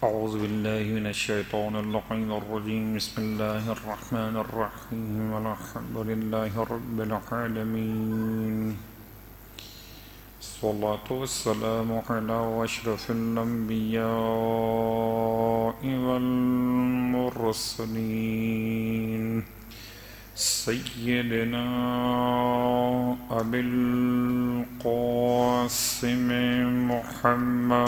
أعوذ بالله من الشيطان اللعين الرجيم بسم الله الرحمن الرحيم والحمد لله رب العالمين الصلاة والسلام على أشرف الأنبياء والمرسلين سيدنا أبي القاسم محمد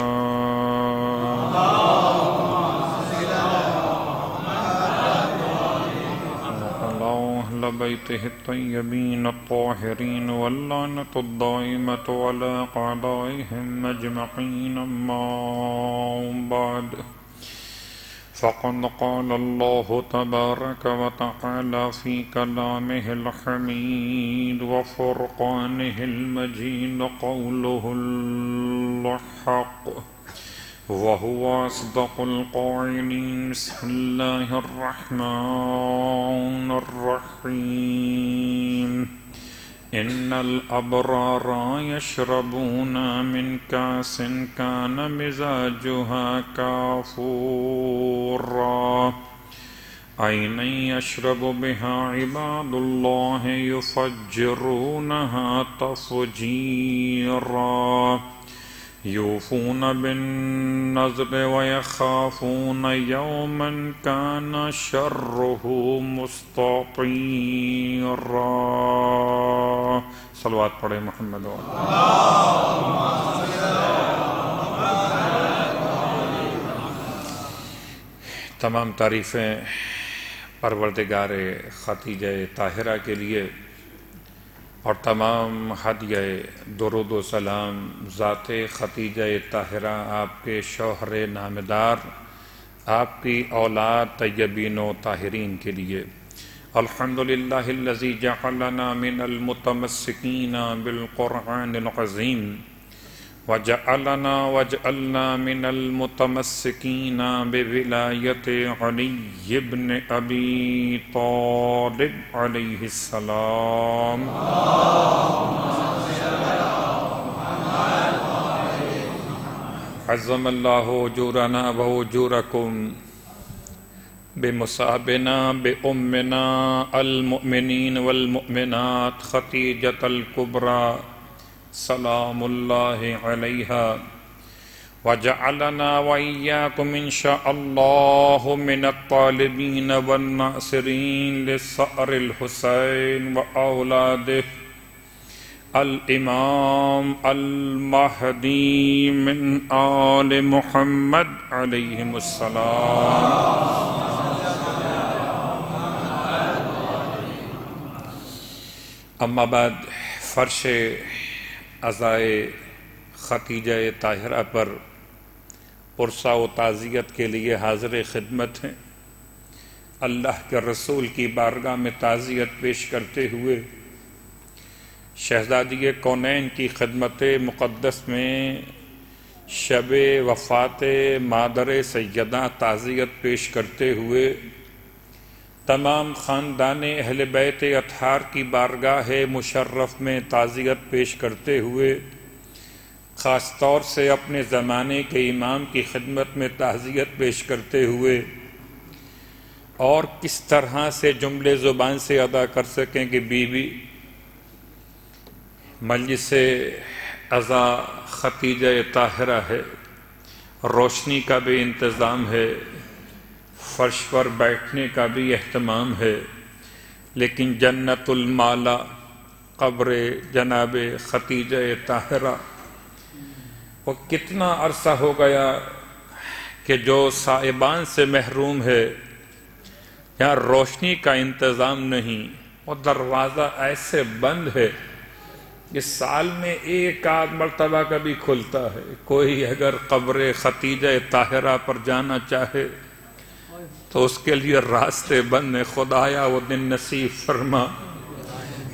وعلى أهل بيته الطيبين الطاهرين واللعنة الدائمة على أعدائهم أجمعين أما بعد فقد قال الله تبارك وتعالى في كلامه الحميد وفرقانه المجيد قوله الحق وهو أصدق القائلين بسم الله الرحمن الرحيم إن الأبرار يشربون من كأس كان مزاجها كافورا عينا يشرب بها عباد الله يفجرونها تفجيرا يوفون بالنذر ويخافون يوما كان شره مستطيرا صلوات پڑھے محمد تمام تعریفیں پروردگار خدیجہ طاہرہ کے لیے اور تمام ہدیہ درود و سلام ذات خدیجہ طاہرہ آپ کے شوہر نامدار آپ کی اولاد طیبین و طاہرین کے لیے الحمدللہ الذی جعلنا من المتمسکین بالقرآن العظیم وجعلنا من المتمسکین بولایت علی بن ابی طالب علیہ السلام عظم اللہ اجورنا و اجورکم بمصابنا بأمنا المؤمنین والمؤمنات خدیجۃ الکبریٰ سلام اللہ علیہا وجعلنا وإياكم إن شاء الله من الطالبين والناصرين للثأر الحسين وأولاده الإمام المهدي من آل محمد عليهم السلام اما بعد فرش عزائے خدیجہ طاہرہ پر پرسہ و تعزیت کے لیے حاضر خدمت ہیں اللہ کے رسول کی بارگاہ میں تعزیت پیش کرتے ہوئے شہزادی کونین کی خدمت مقدس میں شب وفات مادر سیدہ تعزیت پیش کرتے ہوئے تمام خاندان اہل بیت اطہار کی بارگاہ مشرف میں تعزیت پیش کرتے ہوئے خاص طور سے اپنے زمانے کے امام کی خدمت میں تعزیت پیش کرتے ہوئے اور کس طرح سے جملے زبان سے ادا کر سکیں کہ بیوی مجلس عزا خدیجہ طاہرہ ہے، روشنی کا بھی انتظام ہے، فرش پر بیٹھنے کا بھی اہتمام ہے، لیکن جنت المالا قبر جناب خدیجہ طاہرہ وہ کتنا عرصہ ہو گیا کہ جو صاحبان سے محروم ہے، یہاں روشنی کا انتظام نہیں، وہ دروازہ ایسے بند ہے کہ سال میں ایک آدھ مرتبہ کبھی کھلتا ہے۔ کوئی اگر قبر خدیجہ طاہرہ پر جانا چاہے تو اس کے لیے راستے بند ہیں۔ خدایا وہ دن نصیب فرما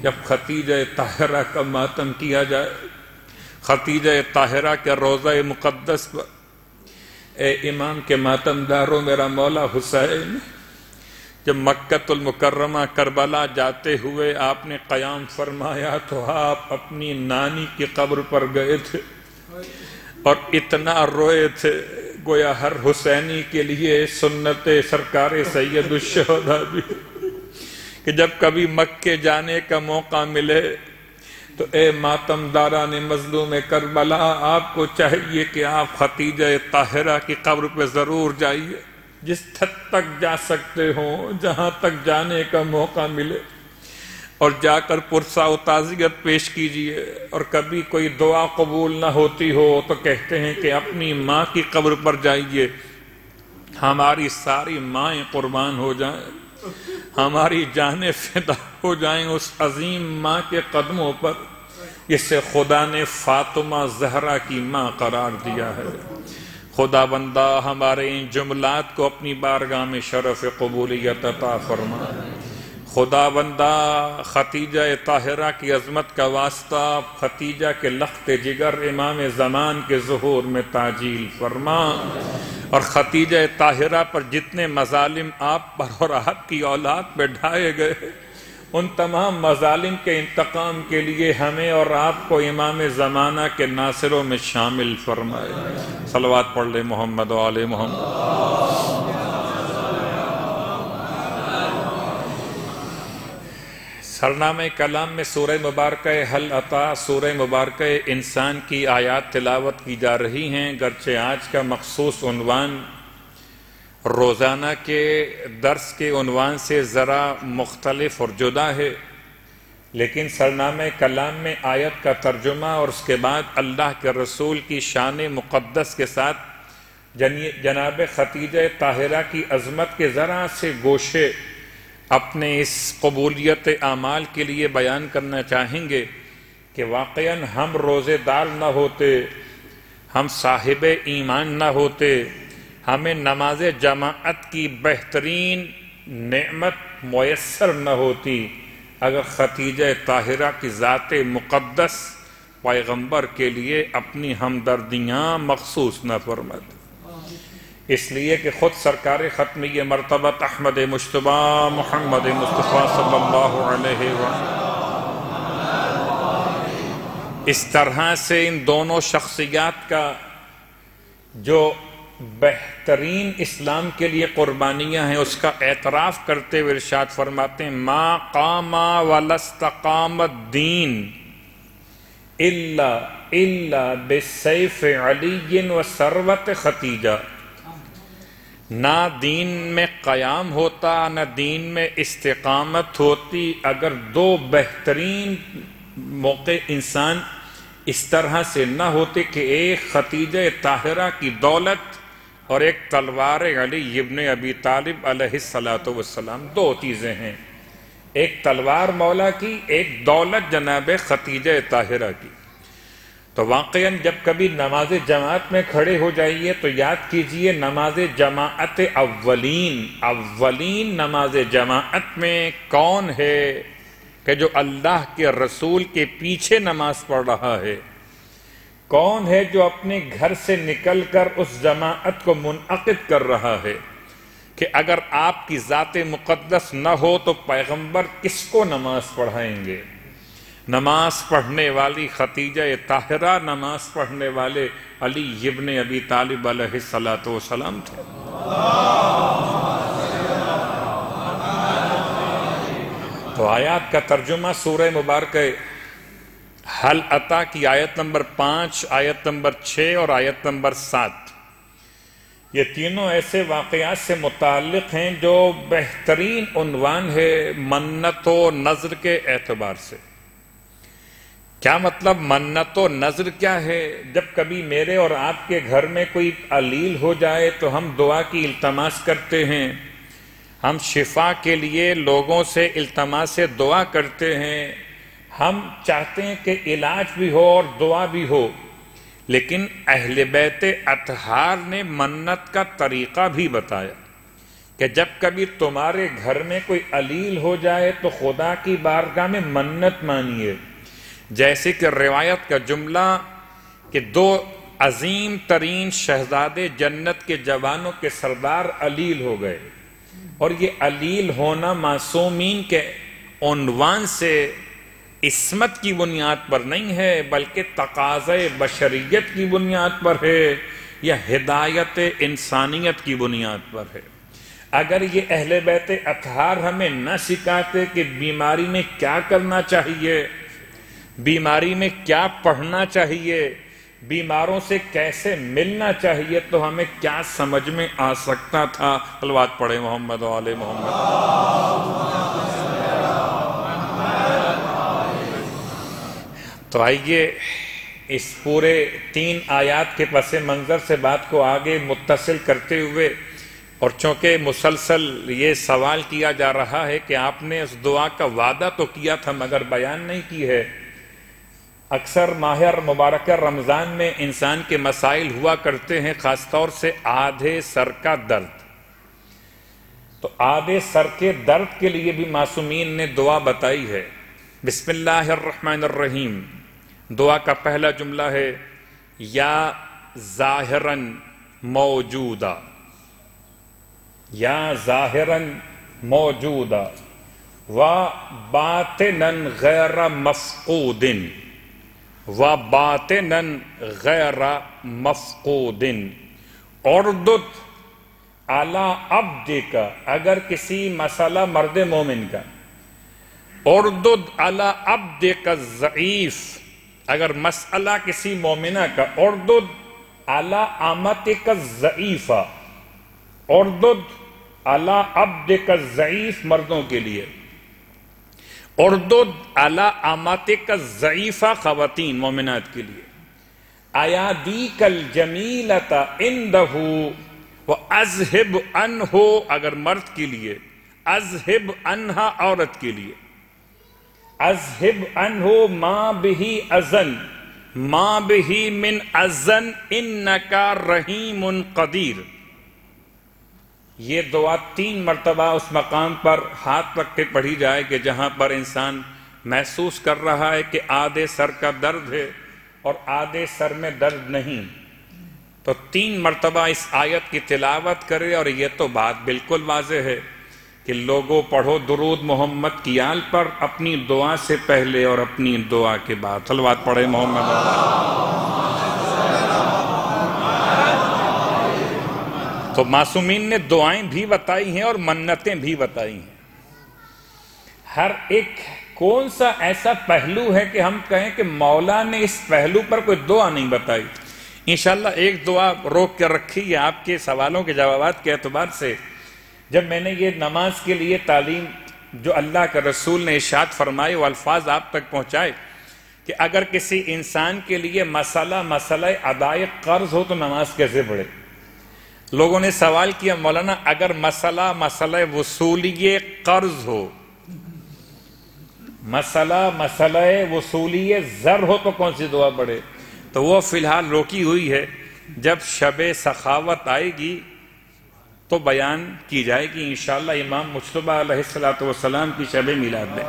جب خدیجہ طاہرہ کا ماتم کیا جائے، خدیجہ طاہرہ کے روضہ مقدس پر۔ اے امام کے ماتم داروں، میرا مولا حسین جب مکہ المکرمہ کربلا جاتے ہوئے آپ نے قیام فرمایا تو آپ اپنی نانی کی قبر پر گئے تھے اور اتنا روئے تھے گویا ہر حسینی کے لیے سنت سرکار سید الشہداء بھی کہ جب کبھی مکے جانے کا موقع ملے تو اے ماتم داران مظلوم کربلا، آپ کو چاہیے کہ آپ خدیجہ طاہرہ کی قبر پہ ضرور جائیے، جس حد تک جا سکتے ہوں، جہاں تک جانے کا موقع ملے، اور جا کر پرسہ و تعزیت پیش کیجئے۔ اور کبھی کوئی دعا قبول نہ ہوتی ہو تو کہتے ہیں کہ اپنی ماں کی قبر پر جائیے، ہماری ساری مائیں قربان ہو جائیں، ہماری جانیں فدا ہو جائیں اس عظیم ماں کے قدموں پر جسے خدا نے فاطمہ زہرا کی ماں قرار دیا ہے۔ خدا بندہ ہمارے ان جملات کو اپنی بارگاہ میں شرف قبولیت عطا فرما۔ خدا بندہ خدیجہ طاہرہ کی عظمت کا واسطہ خدیجہ کے لخت جگر امام زمان کے ظہور میں تعجیل فرما، اور خدیجہ طاہرہ پر جتنے مظالم آپ پر اور آپ کی اولاد پہ ڈھائے گئے ان تمام مظالم کے انتقام کے لیے ہمیں اور آپ کو امام زمانہ کے ناصروں میں شامل فرمائے۔ صلوات پڑھ لے محمد و آل محمد۔ سرنامہ کلام میں سورہ مبارکہ حل عطا، سورہ مبارکہ انسان کی آیات تلاوت کی جا رہی ہیں، گرچہ آج کا مخصوص عنوان روزانہ کے درس کے عنوان سے ذرا مختلف اور جدا ہے، لیکن سرنامہ کلام میں آیت کا ترجمہ اور اس کے بعد اللہ کے رسول کی شان مقدس کے ساتھ جناب خدیجہ طاہرہ کی عظمت کے ذرا سے گوشے اپنے اس قبولیت اعمال کے لیے بیان کرنا چاہیں گے کہ واقعاً ہم روزے دار نہ ہوتے، ہم صاحب ایمان نہ ہوتے، ہمیں نماز جماعت کی بہترین نعمت میسر نہ ہوتی اگر خدیجہ طاہرہ کی ذات مقدس پیغمبر کے لیے اپنی ہمدردیاں مخصوص نہ فرماتی۔ اس لیے کہ خود سرکار ختمی مرتبت احمد مجتبیٰ محمد مصطفیٰ صلی اللہ علیہ وسلم اس طرح سے ان دونوں شخصیات کا جو بہترین اسلام کے لیے قربانیاں ہیں اس کا اعتراف کرتے ہوئے ارشاد فرماتے ہیں ما قام ولا استقام الدین الا بسیف علی و ثروت خدیجہ۔ نہ دین میں قیام ہوتا نہ دین میں استقامت ہوتی اگر دو بہترین موقع انسان اس طرح سے نہ ہوتے کہ ایک خدیجہ طاہرہ کی دولت اور ایک تلوار علی ابن ابی طالب علیہ السلام۔ دو چیزیں ہیں، ایک تلوار مولا کی، ایک دولت جناب خدیجہ طاہرہ کی۔ تو واقعاً جب کبھی نماز جماعت میں کھڑے ہو جائیے تو یاد کیجئے نماز جماعت اولین نماز جماعت میں کون ہے کہ جو اللہ کے رسول کے پیچھے نماز پڑھ رہا ہے؟ کون ہے جو اپنے گھر سے نکل کر اس جماعت کو منعقد کر رہا ہے کہ اگر آپ کی ذات مقدس نہ ہو تو پیغمبر کس کو نماز پڑھائیں گے؟ نماز پڑھنے والی خدیجہ طاہرہ نماز پڑھنے والے علی ابن ابی طالب علیہ السلام تھے۔ تو آیات کا ترجمہ سورہ مبارکہ حل عطا کی آیت نمبر 5، آیت نمبر 6 اور آیت نمبر 7، یہ تینوں ایسے واقعات سے متعلق ہیں جو بہترین عنوان ہے منت و نذر کے اعتبار سے۔ کیا مطلب منت و نذر کیا ہے؟ جب کبھی میرے اور آپ کے گھر میں کوئی علیل ہو جائے تو ہم دعا کی التماس کرتے ہیں، ہم شفا کے لیے لوگوں سے التماس دعا کرتے ہیں، ہم چاہتے ہیں کہ علاج بھی ہو اور دعا بھی ہو، لیکن اہل بیت اطہار نے منت کا طریقہ بھی بتایا کہ جب کبھی تمہارے گھر میں کوئی علیل ہو جائے تو خدا کی بارگاہ میں منت مانیے۔ جیسے کہ روایت کا جملہ کہ دو عظیم ترین شہزادے جنت کے جوانوں کے سردار علیل ہو گئے، اور یہ علیل ہونا معصومین کے عنوان سے عصمت کی بنیاد پر نہیں ہے بلکہ تقاضۂ بشریت کی بنیاد پر ہے یا ہدایت انسانیت کی بنیاد پر ہے۔ اگر یہ اہل بیت اطہار ہمیں نہ سکھاتے کہ بیماری میں کیا کرنا چاہیے، بیماری میں کیا پڑھنا چاہیے، بیماروں سے کیسے ملنا چاہیے، تو ہمیں کیا سمجھ میں آ سکتا تھا؟ صلوات پڑھے محمد و آل محمد۔ تو آئیے اس پورے 3 آیات کے پس منظر سے بات کو آگے متصل کرتے ہوئے، اور چونکہ مسلسل یہ سوال کیا جا رہا ہے کہ آپ نے اس دعا کا وعدہ تو کیا تھا مگر بیان نہیں کی ہے۔ اکثر ماہ مبارکہ رمضان میں انسان کے مسائل ہوا کرتے ہیں، خاص طور سے آدھے سر کا درد۔ تو آدھے سر کے درد کے لیے بھی معصومین نے دعا بتائی ہے۔ بسم اللہ الرحمن الرحیم، دعا کا پہلا جملہ ہے یا ظاہراً موجودہ، یا ظاہراً موجودہ و باطناً غیر مفقود، و باطناً غیر مفقود، اردد علی عبدک، اگر کسی مسئلہ مرد مومن کا، اردد علی عبدک الضعیف، اگر مسئلہ کسی مومنہ کا، اردد علی امتک الضعیفہ، اردد علی عبدک الضعیف مردوں کے لیے، اردد علی امتک الضعیفہ خواتین مومنات کے لیے، ایادیک الجمیلۃ عندہ واذہب عنہ، اگر مرد کے لیے، اذہب عنہا عورت کے لیے، اذہب عنہ ما بہ اذن، ما بہ من اذن انک رحیم قدیر۔ یہ دعا 3 مرتبہ اس مقام پر ہاتھ رکھ کے پڑھی جائے کہ جہاں پر انسان محسوس کر رہا ہے کہ آدھے سر کا درد ہے اور آدھے سر میں درد نہیں، تو 3 مرتبہ اس آیت کی تلاوت کرے۔ اور یہ تو بات بالکل واضح ہے کہ لوگوں پڑھو درود محمد کی آل پر اپنی دعا سے پہلے اور اپنی دعا کے بعد، صلوات پڑھے محمد۔ تو معصومین نے دعائیں بھی بتائی ہیں اور منتیں بھی بتائی ہیں۔ ہر ایک کون سا ایسا پہلو ہے کہ ہم کہیں کہ مولا نے اس پہلو پر کوئی دعا نہیں بتائی؟ انشاءاللہ ایک دعا روک کر رکھی ہے آپ کے سوالوں کے جوابات کے اعتبار سے۔ جب میں نے یہ نماز کے لیے تعلیم جو اللہ کے رسول نے ارشاد فرمائے وہ الفاظ آپ تک پہنچائے کہ اگر کسی انسان کے لیے مسئلہ ادائے قرض ہو تو نماز کیسے پڑھے؟ لوگوں نے سوال کیا مولانا اگر مسئلہ وصولی قرض ہو، مسئلہ وصولی زر ہو تو کون سی دعا پڑھے؟ تو وہ فی الحال روکی ہوئی ہے، جب شب سخاوت آئے گی تو بیان کی جائے گی انشاءاللہ امام مجتبیٰ علیہ السلام کی شب میلاد میں۔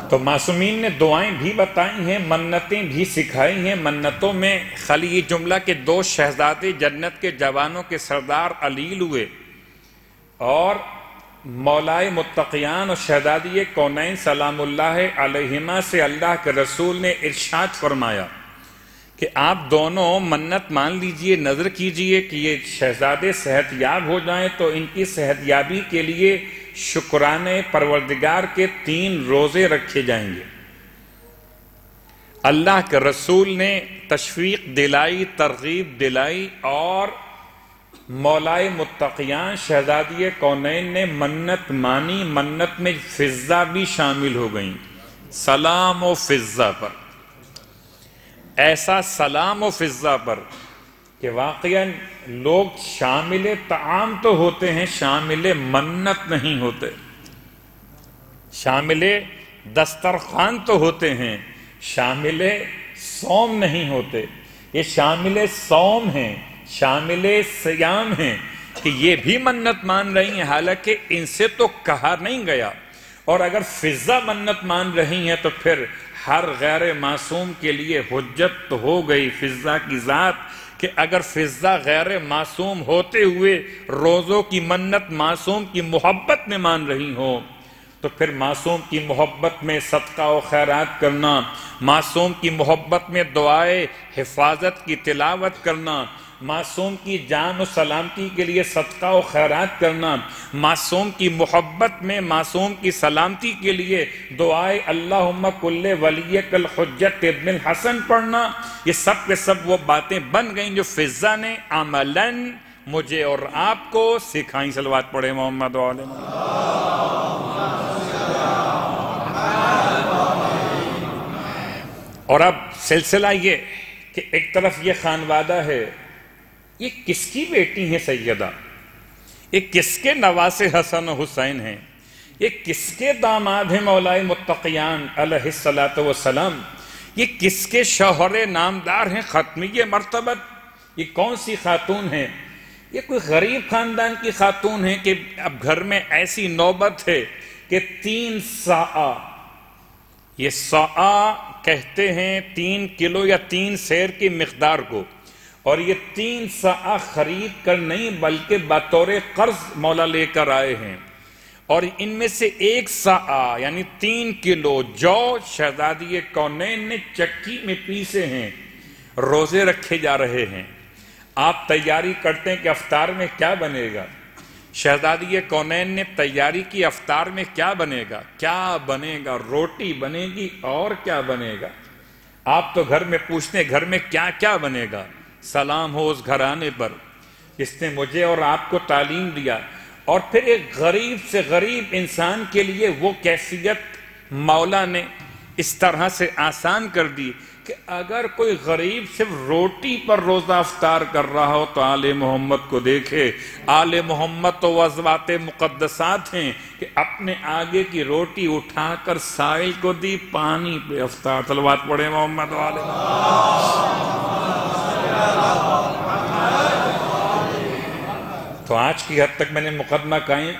تو معصومین نے دعائیں بھی بتائی ہیں، منتیں بھی سکھائی ہیں۔ منتوں میں خالی یہ جملہ کہ 2 شہزادے جنت کے جوانوں کے سردار علیل ہوئے اور مولائے متقیان اور شہزادی کونین سلام اللہ علیہما سے اللہ کے رسول نے ارشاد فرمایا کہ آپ دونوں منت مان لیجئے، نظر کیجئے کہ یہ شہزادے صحت یاب ہو جائیں تو ان کی صحت یابی کے لیے شکرانے پروردگار کے 3 روزے رکھے جائیں گے۔ اللہ کے رسول نے تشویق دلائی، ترغیب دلائی، اور مولائے متقیان شہزادی کونین نے منت مانی۔ منت میں فضہ بھی شامل ہو گئیں، سلام و فضہ پر، ایسا سلام و فضہ پر کہ واقعاً لوگ شامل طعام تو ہوتے ہیں، شامل منت نہیں ہوتے، شامل دسترخوان تو ہوتے ہیں، شامل صوم نہیں ہوتے۔ یہ شامل صوم ہیں، شامل صیام ہیں کہ یہ بھی منت مان رہی ہیں، حالانکہ ان سے تو کہا نہیں گیا۔ اور اگر فضہ منت مان رہی ہیں تو پھر ہر غیر معصوم کے لیے حجت تو ہو گئی فضہ کی ذات کہ اگر فضہ غیر معصوم ہوتے ہوئے روزوں کی منت معصوم کی محبت میں مان رہی ہوں تو پھر معصوم کی محبت میں صدقہ و خیرات کرنا، معصوم کی محبت میں دعائے حفاظت کی تلاوت کرنا، معصوم کی جان و سلامتی کے لیے صدقہ و خیرات کرنا، معصوم کی محبت میں معصوم کی سلامتی کے لیے دعائے اللہم کل ولیک الحجت ابن الحسن پڑھنا، یہ سب کے سب وہ باتیں بن گئیں جو فضا نے عملاً مجھے اور آپ کو سکھائیں۔ صلوات پڑھے محمد و آل محمد۔ اور اب سلسلہ یہ کہ ایک طرف یہ خانوادہ ہے، یہ کس کی بیٹی ہیں سیدہ، یہ کس کے نواسے حسن و حسین ہیں، یہ کس کے داماد ہیں مولائے متقیان علیہ السلام، یہ کس کے شوہر نامدار ہیں ختمیہ مرتبت، یہ کون سی خاتون ہیں؟ یہ کوئی غریب خاندان کی خاتون ہیں کہ اب گھر میں ایسی نوبت ہے کہ 3 ساعہ، یہ ساعہ کہتے ہیں 3 کلو یا 3 سیر کی مقدار کو، اور یہ 3 ساعہ خرید کر نہیں بلکہ بطور قرض مولا لے کر آئے ہیں، اور ان میں سے 1 ساعہ یعنی 3 کلو جو شہزادی کونین نے چکی میں پیسے ہیں، روزے رکھے جا رہے ہیں۔ آپ تیاری کرتے ہیں کہ افطار میں کیا بنے گا، شہزادی کونین نے تیاری کی افطار میں کیا بنے گا، کیا بنے گا، روٹی بنے گی اور کیا بنے گا۔ آپ تو گھر میں پوچھتے ہیں گھر میں کیا کیا بنے گا۔ سلام ہو اس گھرانے پر جس نے مجھے اور آپ کو تعلیم دیا، اور پھر ایک غریب سے غریب انسان کے لیے وہ کیفیت مولا نے اس طرح سے آسان کر دی کہ اگر کوئی غریب صرف روٹی پر روزہ افطار کر رہا ہو تو آل محمد کو دیکھے۔ آل محمد تو ازواج مقدسات ہیں کہ اپنے آگے کی روٹی اٹھا کر سائل کو دی، پانی پہ افطار۔ صلوات پڑھے محمد و آل محمد۔ تو آج کی حد تک میں نے مقدمہ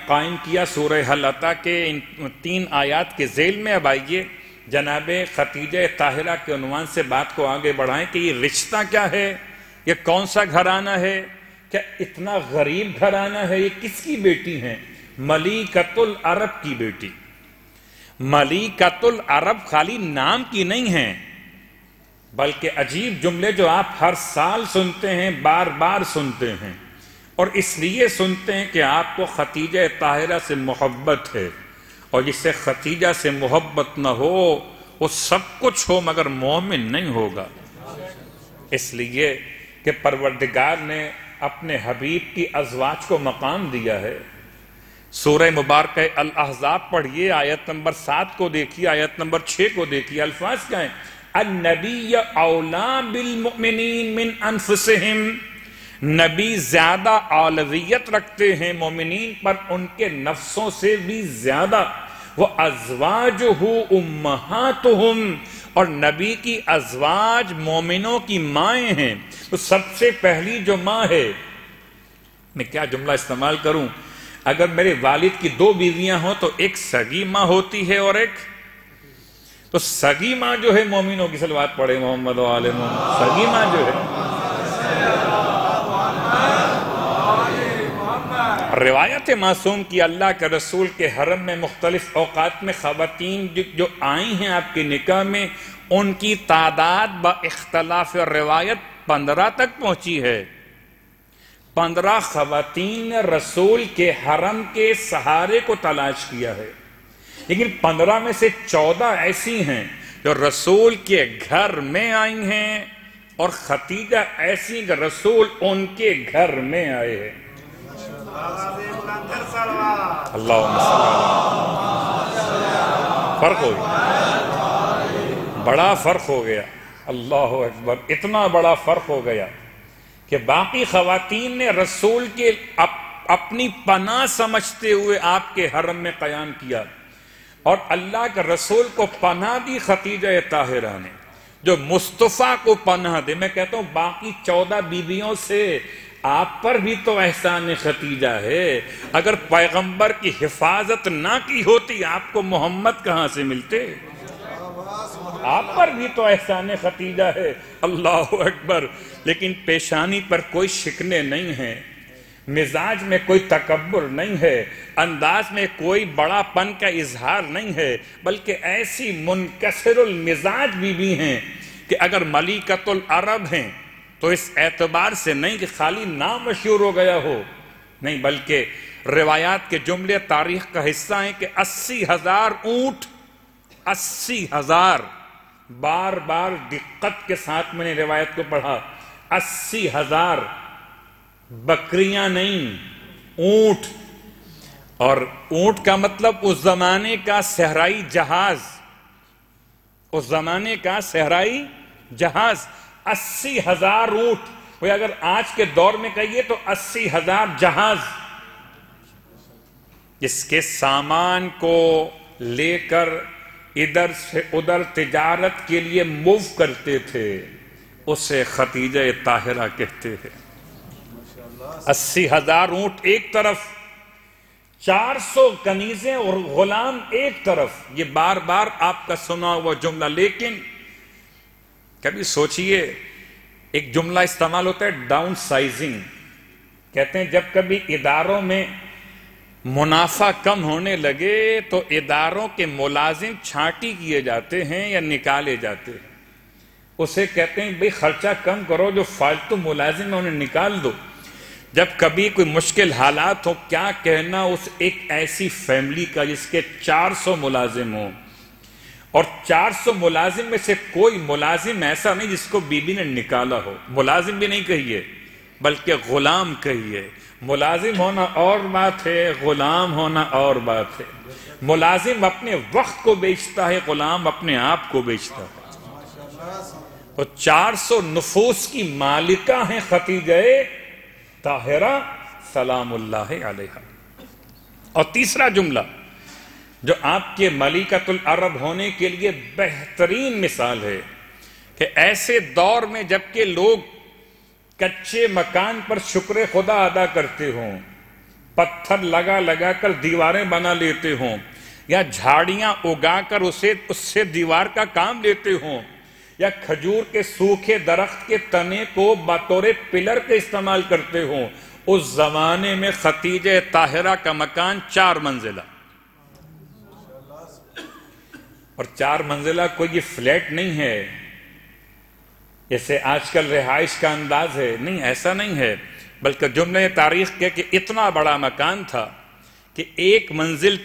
قائم کیا سورہ حل عطا کے ان 3 آیات کے ذیل میں۔ اب آئیے جناب ختیجہ طاہرہ کے عنوان سے بات کو آگے بڑھائیں کہ یہ رشتہ کیا ہے، یہ کون سا گھرانہ ہے، کیا اتنا غریب گھرانہ ہے، یہ کس کی بیٹی ہیں؟ ملیکۃ العرب کی بیٹی۔ ملیکۃ العرب خالی نام کی نہیں ہیں، بلکہ عجیب جملے جو آپ ہر سال سنتے ہیں، بار بار سنتے ہیں، اور اس لیے سنتے ہیں کہ آپ کو ختیجہ طاہرہ سے محبت ہے، اور جس سے ختیجہ سے محبت نہ ہو وہ سب کچھ ہو مگر مومن نہیں ہوگا۔ اس لیے کہ پروردگار نے اپنے حبیب کی ازواج کو مقام دیا ہے۔ سورہ مبارکہ الاحزاب پڑھیے، آیت نمبر 7 کو دیکھیے، آیت نمبر 6 کو دیکھیے، الفاظ کیا ہیں؟ النبی اولا بالمؤمنین من انفسہم، نبی زیادہ اولویت رکھتے ہیں مومنین پر ان کے نفسوں سے بھی زیادہ، وَأَزْوَاجُهُ أُمَّهَاتُهُمْ، اور نبی کی ازواج مومنوں کی مائیں ہیں۔ تو سب سے پہلی جو ماں ہے، میں کیا جملہ استعمال کروں، اگر میرے والد کی 2 بیویاں ہوں تو ایک سگی ماں ہوتی ہے اور ایک تو سگی ماں جو ہے مومنوں کی، صلوات پڑھے محمد و آل محمد، سگی ماں جو ہے۔ روایت معصوم کی اللہ کے رسول کے حرم میں مختلف اوقات میں خواتین جو آئی ہیں آپ کے نکاح میں، ان کی تعداد با اختلاف روایت 15 تک پہنچی ہے۔ 15 خواتین نے رسول کے حرم کے سہارے کو تلاش کیا ہے، لیکن 15 میں سے 14 ایسی ہیں جو رسول کے گھر میں آئی ہیں، اور ختیجہ ایسی کہ رسول ان کے گھر میں آئے ہیں۔ اللہم صلی اللہ، فرق ہو گیا، بڑا فرق ہو گیا، اللہ اکبر، اتنا بڑا فرق ہو گیا کہ باقی خواتین نے رسول کے اپنی پناہ سمجھتے ہوئے آپ کے حرم میں قیام کیا، اور اللہ کے رسول کو پناہ دی ختیجہ طاہرہ نے، جو مصطفیٰ کو پناہ دے۔ میں کہتا ہوں باقی 14 بیویوں سے آپ پر بھی تو احسان ختیجہ ہے، اگر پیغمبر کی حفاظت نہ کی ہوتی آپ کو محمد کہاں سے ملتے؟ آپ پر بھی تو احسان ختیجہ ہے، اللہ اکبر۔ لیکن پیشانی پر کوئی شکنے نہیں ہیں، مزاج میں کوئی تکبر نہیں ہے، انداز میں کوئی بڑا پن کا اظہار نہیں ہے، بلکہ ایسی منکسر المزاج بھی ہیں کہ اگر ملکۃ العرب ہیں تو اس اعتبار سے نہیں کہ خالی نام مشہور ہو گیا ہو، نہیں بلکہ روایات کے جملے تاریخ کا حصہ ہیں کہ 80,000 اونٹ، 80,000، بار بار دقت کے ساتھ میں نے روایت کو پڑھا، 80,000 بکریاں نہیں، اونٹ۔ اور اونٹ کا مطلب اس زمانے کا صحرائی جہاز، اس زمانے کا صحرائی جہاز، 80,000 اونٹ۔ وہ اگر آج کے دور میں کہیے تو 80,000 جہاز، جس کے سامان کو لے کر ادھر سے ادھر تجارت کے لیے موو کرتے تھے، اسے خدیجہ طاہرہ کہتے ہیں۔ 80,000 اونٹ ایک طرف، 400 کنیزیں اور غلام ایک طرف، یہ بار بار آپ کا سنا ہوا جملہ۔ لیکن کبھی سوچئے، ایک جملہ استعمال ہوتا ہے ڈاؤن سائزنگ، کہتے ہیں جب کبھی اداروں میں منافع کم ہونے لگے تو اداروں کے ملازم چھانٹی کیے جاتے ہیں یا نکالے جاتے ہیں، اسے کہتے ہیں بھئی خرچہ کم کرو، جو فالتو ملازم ہیں انہیں نکال دو۔ جب کبھی کوئی مشکل حالات ہو، کیا کہنا اس ایک ایسی فیملی کا جس کے 400 ملازم ہوں، اور 400 ملازم میں سے کوئی ملازم ایسا نہیں جس کو بی بی نے نکالا ہو۔ ملازم بھی نہیں کہیے بلکہ غلام کہیے۔ ملازم ہونا اور بات ہے، غلام ہونا اور بات ہے۔ ملازم اپنے وقت کو بیچتا ہے، غلام اپنے آپ کو بیچتا ہے۔ تو 400 نفوس کی مالکہ ہیں خدیجہ طاہرہ سلام اللہ علیہا۔ اور تیسرا جملہ جو آپ کے ملکۃ العرب ہونے کے لیے بہترین مثال ہے کہ ایسے دور میں جبکہ لوگ کچے مکان پر شکر خدا ادا کرتے ہوں، پتھر لگا لگا کر دیواریں بنا لیتے ہوں، یا جھاڑیاں اگا کر اس سے دیوار کا کام لیتے ہوں، یا کھجور کے سوکھے درخت کے تنے کو بطور پلر کے استعمال کرتے ہوں، اس زمانے میں خدیجہ طاہرہ کا مکان 4 منزلہ، اور 4 منزلہ کوئی یہ فلیٹ نہیں ہے جیسے آج کل رہائش کا انداز ہے، نہیں ایسا نہیں ہے، بلکہ جملہ تاریخ کے کہ اتنا بڑا مکان تھا کہ ایک منزل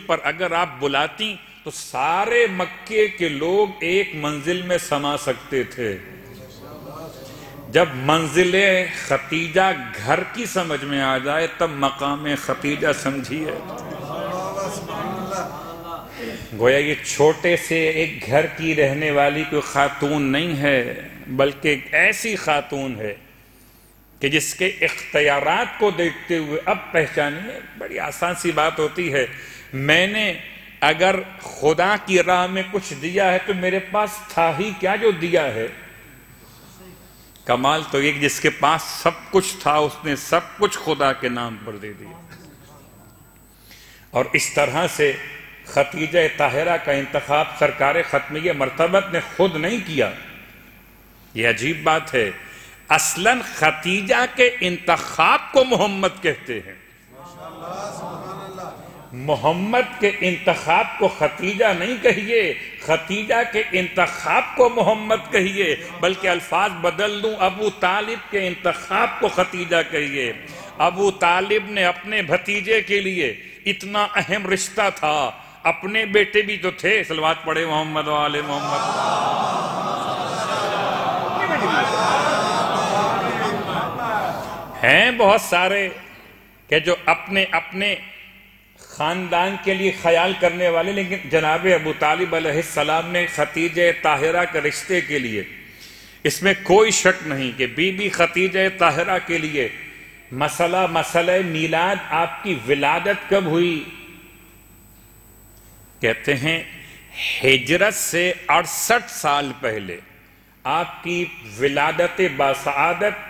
پر اگر آپ بلاتی تو سارے مکے کے لوگ ایک منزل میں سما سکتے تھے۔ جب منزل خدیجہ گھر کی سمجھ میں آ جائے تب مقام خدیجہ سمجھیے۔ گویا یہ چھوٹے سے ایک گھر کی رہنے والی کوئی خاتون نہیں ہے، بلکہ ایک ایسی خاتون ہے کہ جس کے اختیارات کو دیکھتے ہوئے اب پہچانیے، بڑی آسان سی بات ہوتی ہے، میں نے اگر خدا کی راہ میں کچھ دیا ہے تو میرے پاس تھا ہی کیا جو دیا ہے۔ کمال تو ایک جس کے پاس سب کچھ تھا اس نے سب کچھ خدا کے نام پر دے دیا۔ اور اس طرح سے خدیجہ طاہرہ کا انتخاب سرکار ختمیہ مرتبت نے خود نہیں کیا۔ یہ عجیب بات ہے، اصلاً خدیجہ کے انتخاب کو محمد کہتے ہیں، محمد کے انتخاب کو خدیجہ نہیں کہیے، خدیجہ کے انتخاب کو محمد کہیے، بلکہ الفاظ بدل دوں، ابو طالب کے انتخاب کو خدیجہ کہیے۔ ابو طالب نے اپنے بھتیجے کے لیے اتنا اہم رشتہ تھا، اپنے بیٹے بھی تو تھے، صلوات پڑھے محمد و آل محمد۔ ہیں بہت سارے کہ جو اپنے خاندان کے لیے خیال کرنے والے، لیکن جناب ابو طالب علیہ السلام نے خدیجہ طاہرہ کے رشتے کے لیے، اس میں کوئی شک نہیں کہ بی بی خدیجہ طاہرہ کے لیے مسئلہ میلاد، آپ کی ولادت کب ہوئی؟ کہتے ہیں ہجرت سے 68 سال پہلے، آپ کی ولادت باسعادت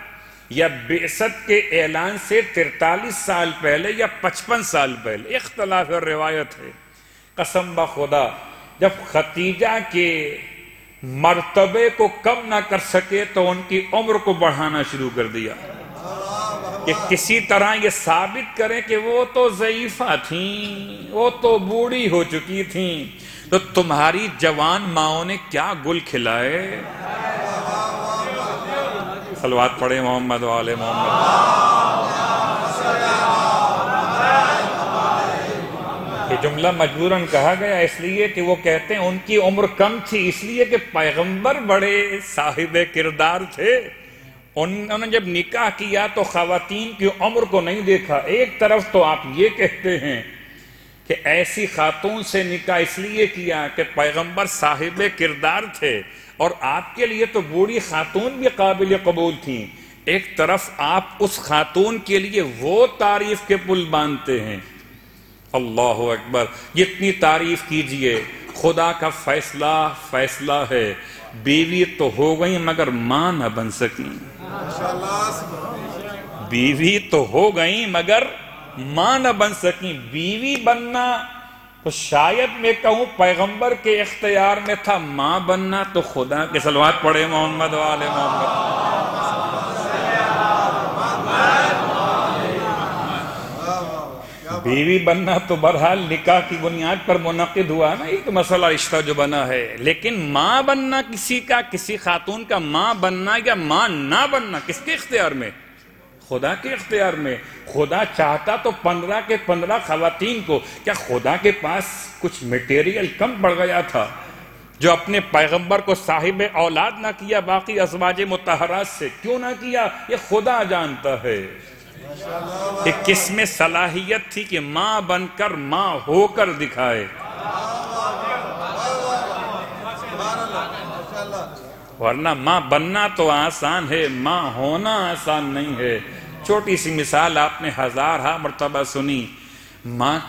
یا بعثت کے اعلان سے 43 سال پہلے یا 55 سال پہلے، اختلاف روایت ہے۔ قسم بخدا جب خدیجہ کے مرتبے کو کم نہ کر سکے تو ان کی عمر کو بڑھانا شروع کر دیا کہ کسی طرح یہ ثابت کریں کہ وہ تو ضعیفہ تھیں، وہ تو بوڑھی ہو چکی تھیں، تو تمہاری جوان ماؤں نے کیا گل کھلائے۔ صلوات پڑھیں محمد و آل محمد۔ یہ جملہ مجبوراً کہا گیا اس لیے کہ وہ کہتے ہیں ان کی عمر کم تھی، اس لیے کہ پیغمبر بڑے صاحب کردار تھے۔ انہوں نے جب نکاح کیا تو خواتین کی عمر کو نہیں دیکھا۔ ایک طرف تو آپ یہ کہتے ہیں کہ ایسی خاتون سے نکاح اس لیے کیا کہ پیغمبر صاحب کردار تھے، اور آپ کے لیے تو بوڑھی خاتون بھی قابل قبول تھیں۔ ایک طرف آپ اس خاتون کے لیے وہ تعریف کے پل باندھتے ہیں۔ اللہ اکبر، جتنی تعریف کیجئے خدا کا فیصلہ ہے، بیوی تو ہو گئی مگر ماں نہ بن سکیں۔ بیوی تو ہو گئی مگر ماں نہ بن سکیں۔ بیوی بننا تو شاید میں کہوں پیغمبر کے اختیار میں تھا، ماں بننا تو خدا کے۔ صلوات پڑھے محمد و آل محمد۔ بیوی بننا تو بہرحال نکاح کی بنیاد پر منعقد ہوا نا، ایک مسئلہ رشتہ جو بنا ہے، لیکن ماں بننا کسی خاتون کا ماں بننا یا ماں نہ بننا کس کے اختیار میں؟ خدا کے اختیار میں۔ خدا چاہتا تو 15 کے 15 خواتین کو۔ کیا خدا کے پاس کچھ میٹیریل کم پڑ گیا تھا جو اپنے پیغمبر کو صاحب اولاد نہ کیا باقی ازواج مطہرات سے؟ کیوں نہ کیا؟ یہ خدا جانتا ہے کہ کس میں صلاحیت تھی کہ ماں بن کر ماں ہو کر دکھائے۔ ورنہ ماں بننا تو آسان ہے، ماں ہونا آسان نہیں ہے۔ چھوٹی سی مثال آپ نے ہزارہ مرتبہ سنی۔ ماں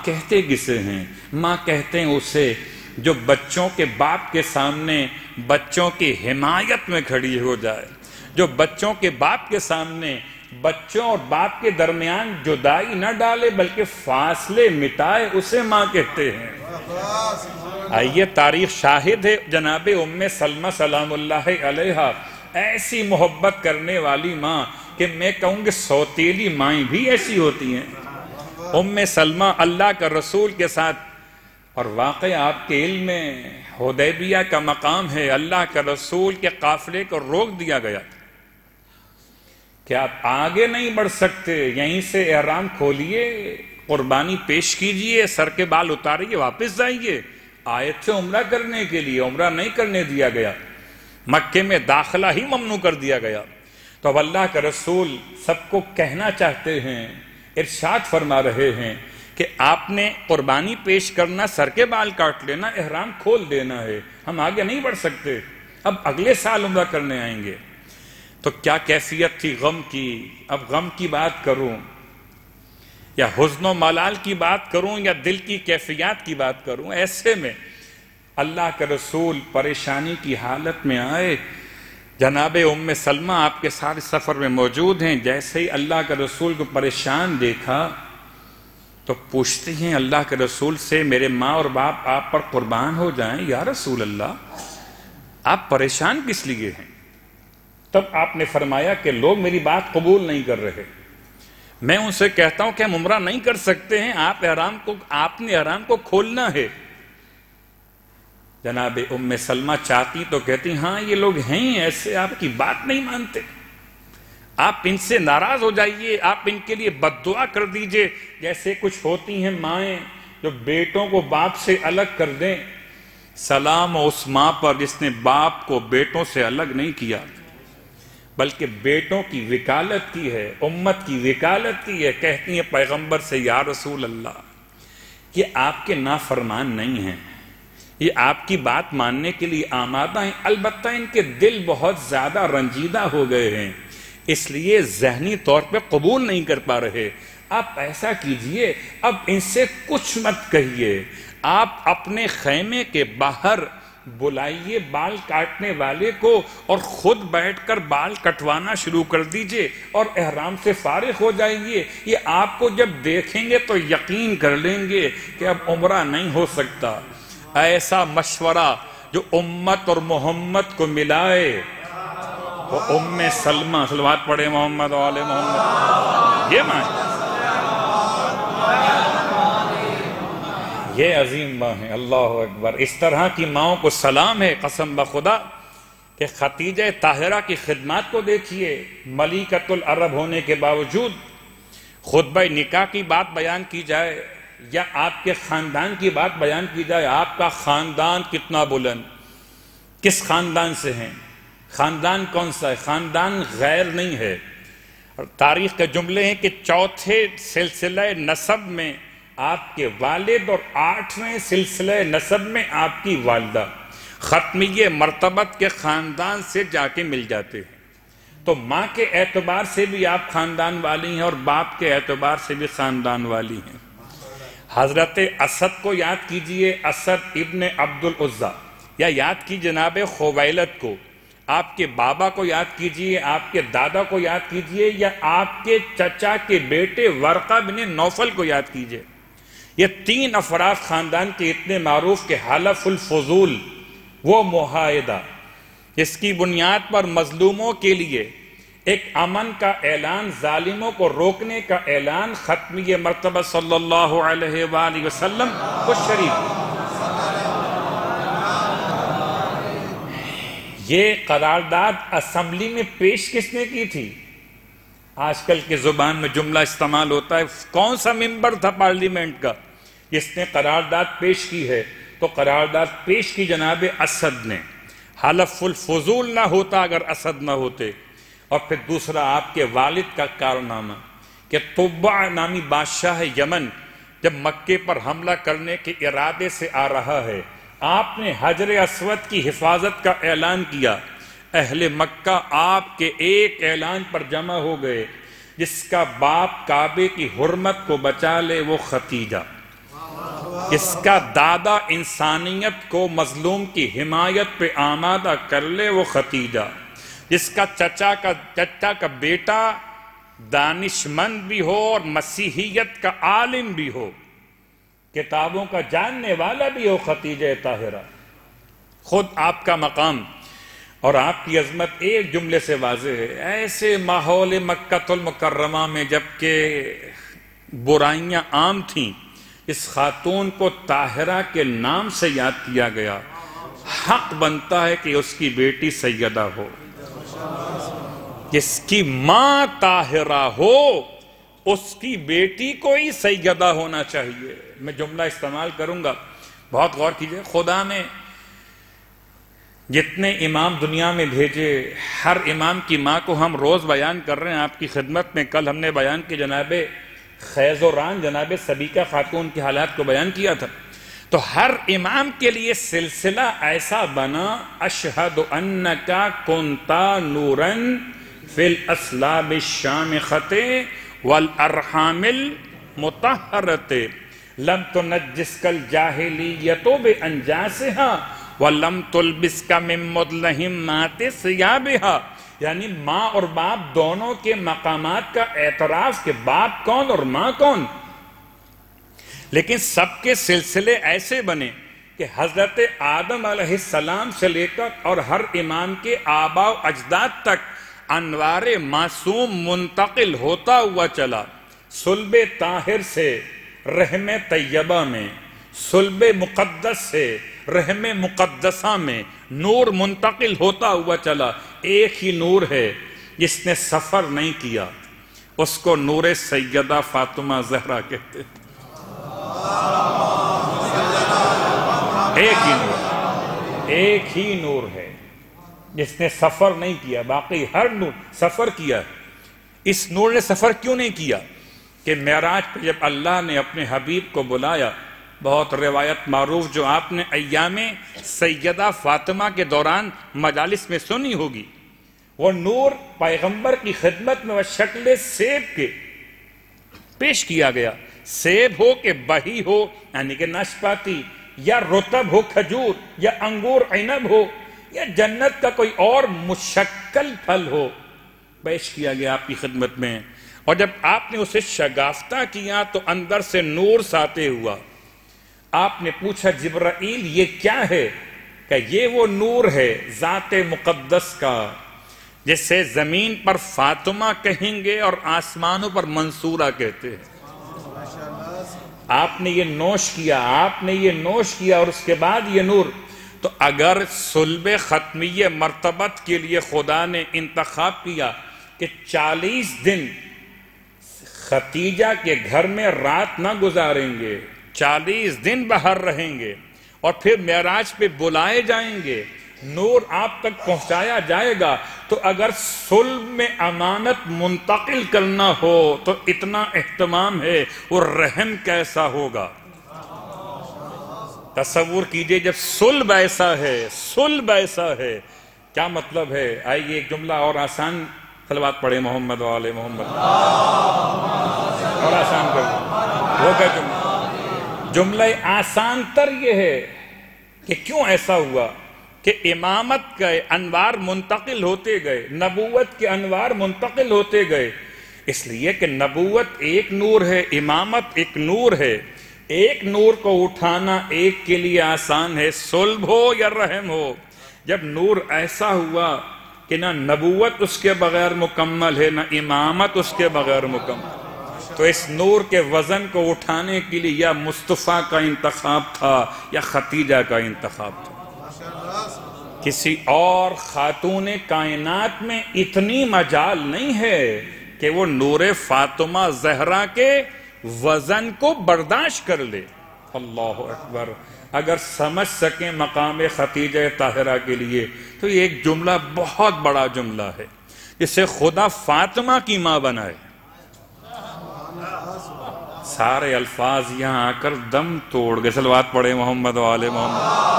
کہتے کسے ہیں؟ ماں کہتے ہیں اسے جو بچوں کے باپ کے سامنے بچوں کی حمایت میں کھڑی ہو جائے، جو بچوں کے باپ کے سامنے بچوں اور باپ کے درمیان جدائی نہ ڈالے بلکہ فاصلے مٹائے، اسے ماں کہتے ہیں۔ آئیے تاریخ شاہد ہے، جناب ام سلمہ سلام اللہ علیہا ایسی محبت کرنے والی ماں کہ میں کہوں کہ سوتیلی مائیں بھی ایسی ہوتی ہیں۔ ام سلمہ اللہ کا رسول کے ساتھ، اور واقعہ آپ کے علم میں حدیبیہ کا مقام ہے، اللہ کا رسول کے قافلے کو روک دیا گیا کہ آپ آگے نہیں بڑھ سکتے، یہیں سے احرام کھولیے، قربانی پیش کیجئے، سر کے بال اتاریے، واپس جائیے۔ آئے تھے عمرہ کرنے کے لیے، عمرہ نہیں کرنے دیا گیا، مکے میں داخلہ ہی ممنوع کر دیا گیا۔ تو اب اللہ کا رسول سب کو کہنا چاہتے ہیں، ارشاد فرما رہے ہیں کہ آپ نے قربانی پیش کرنا، سر کے بال کاٹ لینا، احرام کھول دینا ہے، ہم آگے نہیں بڑھ سکتے، اب اگلے سال عمرہ کرنے آئیں گے۔ تو کیا کیفیت تھی غم کی؟ اب غم کی بات کروں یا حزن و ملال کی بات کروں یا دل کی کیفیات کی بات کروں؟ ایسے میں اللہ کے رسول پریشانی کی حالت میں آئے۔ جناب ام سلمہ آپ کے سارے سفر میں موجود ہیں۔ جیسے ہی اللہ کے رسول کو پریشان دیکھا تو پوچھتی ہیں اللہ کے رسول سے، میرے ماں اور باپ آپ پر قربان ہو جائیں یا رسول اللہ، آپ پریشان کس لیے ہیں؟ تب آپ نے فرمایا کہ لوگ میری بات قبول نہیں کر رہے، میں ان سے کہتا ہوں کہ ہم عمرہ نہیں کر سکتے ہیں، آپ نے احرام کو کھولنا ہے۔ جناب ام سلمہ چاہتی تو کہتی ہاں یہ لوگ ہیں ایسے، آپ کی بات نہیں مانتے، آپ ان سے ناراض ہو جائیے، آپ ان کے لیے بد دعا کر دیجئے۔ جیسے کچھ ہوتی ہیں مائیں جو بیٹوں کو باپ سے الگ کر دیں، سلام اس ماں پر جس نے باپ کو بیٹوں سے الگ نہیں کیا بلکہ بیٹوں کی وکالت کی ہے، امت کی وکالت کی ہے۔ کہتی ہیں پیغمبر سے یا رسول اللہ، یہ آپ کے نافرمان نہیں ہیں، یہ آپ کی بات ماننے کے لیے آمادہ ہیں، البتہ ان کے دل بہت زیادہ رنجیدہ ہو گئے ہیں، اس لیے ذہنی طور پہ قبول نہیں کر پا رہے۔ آپ ایسا کیجئے، اب ان سے کچھ مت کہیے، آپ اپنے خیمے کے باہر بلائیے بال کاٹنے والے کو اور خود بیٹھ کر بال کٹوانا شروع کر دیجئے اور احرام سے فارغ ہو جائیے۔ یہ آپ کو جب دیکھیں گے تو یقین کر لیں گے کہ اب عمرہ نہیں ہو سکتا۔ ایسا مشورہ جو امت اور محمد کو ملائے، وہ ام سلمہ، صلوات پڑھے محمد و آل محمد، یہ ماں ہے، یہ عظیم ماں ہے۔ اللہ اکبر۔ اس طرح کی ماؤں کو سلام ہے، قسم بخدا کہ خدیجہ طاہرہ کی خدمات کو دیکھیے، ملکۃ العرب ہونے کے باوجود خطبہ نکاح کی بات بیان کی جائے یا آپ کے خاندان کی بات بیان کی جائے، آپ کا خاندان کتنا بلند، کس خاندان سے ہیں، خاندان کون سا ہے، خاندان غیر نہیں ہے۔ اور تاریخ کے جملے ہیں کہ چوتھے سلسلہ نسب میں آپ کے والد اور 8ویں سلسلہ نسب میں آپ کی والدہ، ختمیہ مرتبت کے خاندان سے جا کے مل جاتے ہیں۔ تو ماں کے اعتبار سے بھی آپ خاندان والی ہیں اور باپ کے اعتبار سے بھی خاندان والی ہیں۔ حضرت اسد کو یاد کیجئے، اسد ابن عبد العزیٰ، یا یاد کی جناب خویلد کو، آپ کے بابا کو یاد کیجئے، آپ کے دادا کو یاد کیجئے، یا آپ کے چچا کے بیٹے ورقہ بن نوفل کو یاد کیجئے۔ یہ 3 افراد خاندان کے اتنے معروف کہ حلف الفضول، وہ معاہدہ جس کی بنیاد پر مظلوموں کے لیے ایک امن کا اعلان، ظالموں کو روکنے کا اعلان، ختمی مرتبہ صلی اللہ علیہ وآلہ وسلم کو شریک۔ یہ قرارداد اسمبلی میں پیش کس نے کی تھی؟ آج کل کے زبان میں جملہ استعمال ہوتا ہے، کون سا ممبر تھا پارلیمنٹ کا جس نے قرارداد پیش کی ہے؟ تو قرارداد پیش کی جناب اسد نے۔ حلف الفضول نہ ہوتا اگر اسد نہ ہوتے۔ اور پھر دوسرا آپ کے والد کا کارنامہ کہ طبع نامی بادشاہ یمن جب مکے پر حملہ کرنے کے ارادے سے آ رہا ہے، آپ نے حجر اسود کی حفاظت کا اعلان کیا۔ اہل مکہ آپ کے ایک اعلان پر جمع ہو گئے، جس کا باپ کعبے کی حرمت کو بچا لے وہ ختیجہ، جس کا دادا انسانیت کو مظلوم کی حمایت پہ آمادہ کر لے وہ ختیجہ، جس کا چچا کا بیٹا دانشمند بھی ہو اور مسیحیت کا عالم بھی ہو، کتابوں کا جاننے والا بھی ہو، ختیجہ طاہرہ۔ خود آپ کا مقام اور آپ کی عظمت ایک جملے سے واضح ہے۔ ایسے ماحول مکہ المکرمہ میں جبکہ برائیاں عام تھیں، اس خاتون کو طاہرہ کے نام سے یاد کیا گیا۔ حق بنتا ہے کہ اس کی بیٹی سیدہ ہو، جس کی ماں طاہرہ ہو اس کی بیٹی کو ہی سیدہ ہونا چاہیے۔ میں جملہ استعمال کروں گا، بہت غور کیجئے۔ خدا نے جتنے امام دنیا میں بھیجے، ہر امام کی ماں کو ہم روز بیان کر رہے ہیں آپ کی خدمت میں۔ کل ہم نے بیان کی جناب خیز و ران، جناب سبیکہ خاتون کے حالات کو بیان کیا تھا۔ تو ہر امام کے لیے سلسلہ ایسا بنا، اشہد انکا کنتا نورن فی الاسلاب الشامخۃ والارحام المطہرۃ لم تنجسک الجاہلیۃ بانجاسہا وَلَمْ تُلْبِسْكَ مِن مُضْلَهِمَّاتِ ثِيَابِهَا، یعنی ماں اور باپ دونوں کے مقامات کا اعتراف کہ باپ کون اور ماں کون، لیکن سب کے سلسلے ایسے بنے کہ حضرت آدم علیہ السلام سے لے کر اور ہر امام کے آباء و اجداد تک انوار معصوم منتقل ہوتا ہوا چلا۔ صلب طاہر سے رحم طیبہ میں، صلب مقدس سے رحم مقدسہ میں نور منتقل ہوتا ہوا چلا۔ ایک ہی نور ہے، جس نے سفر نہیں کیا، اس کو نور سیدہ فاطمہ زہرا کہتے ہیں۔ ایک ہی نور ہے جس نے سفر نہیں کیا، باقی ہر نور سفر کیا۔ اس نور نے سفر کیوں نہیں کیا کہ معراج پہ جب اللہ نے اپنے حبیب کو بلایا، بہت روایت معروف جو آپ نے ایام سیدہ فاطمہ کے دوران مجالس میں سنی ہوگی، وہ نور پیغمبر کی خدمت میں وہ شکل سیب کے پیش کیا گیا۔ سیب ہو کہ بہی ہو یعنی کہ ناشپاتی، یا رطب ہو کھجور، یا انگور عنب ہو، یا جنت کا کوئی اور مشکل پھل ہو، پیش کیا گیا آپ کی خدمت میں۔ اور جب آپ نے اسے شگافتہ کیا تو اندر سے نور ساطع ہوا۔ آپ نے پوچھا جبرائیل یہ کیا ہے؟ کہ یہ وہ نور ہے ذات مقدس کا جسے زمین پر فاطمہ کہیں گے اور آسمانوں پر منصورہ کہتے ہیں. آپ نے یہ نوش کیا، آپ نے یہ نوش کیا اور اس کے بعد یہ نور. تو اگر صلب ختمیہ مرتبت کے لیے خدا نے انتخاب کیا کہ 40 دن ختیجہ کے گھر میں رات نہ گزاریں گے، 40 دن باہر رہیں گے اور پھر معراج پہ بلائے جائیں گے، نور آپ تک پہنچایا جائے گا، تو اگر صلب میں امانت منتقل کرنا ہو تو اتنا اہتمام ہے، وہ رحم کیسا ہوگا. تصور کیجئے جب صلب ایسا ہے، صلب ایسا ہے، کیا مطلب ہے. آئیے ایک جملہ اور آسان صلوات پڑھے محمد وآل محمد، اور آسان کر دیں. وہ کیا جملہ آسان تر یہ ہے کہ کیوں ایسا ہوا کہ امامت کے انوار منتقل ہوتے گئے، نبوت کے انوار منتقل ہوتے گئے. اس لیے کہ نبوت ایک نور ہے، امامت ایک نور ہے. ایک نور کو اٹھانا ایک کے لیے آسان ہے، صلب ہو یا رحم ہو. جب نور ایسا ہوا کہ نہ نبوت اس کے بغیر مکمل ہے، نہ امامت اس کے بغیر مکمل، تو اس نور کے وزن کو اٹھانے کے لیے یا مصطفیٰ کا انتخاب تھا یا ختیجہ کا انتخاب تھا. کسی اور خاتون کائنات میں اتنی مجال نہیں ہے کہ وہ نور فاطمہ زہرا کے وزن کو برداشت کر لے. اللہ اکبر. اگر سمجھ سکیں مقام ختیجہ طاہرہ کے لیے تو یہ ایک جملہ بہت بڑا جملہ ہے جسے خدا فاطمہ کی ماں بنائے. سارے الفاظ یہاں آ کر دم توڑ گئے. صلوات پڑھے محمد وآل محمد.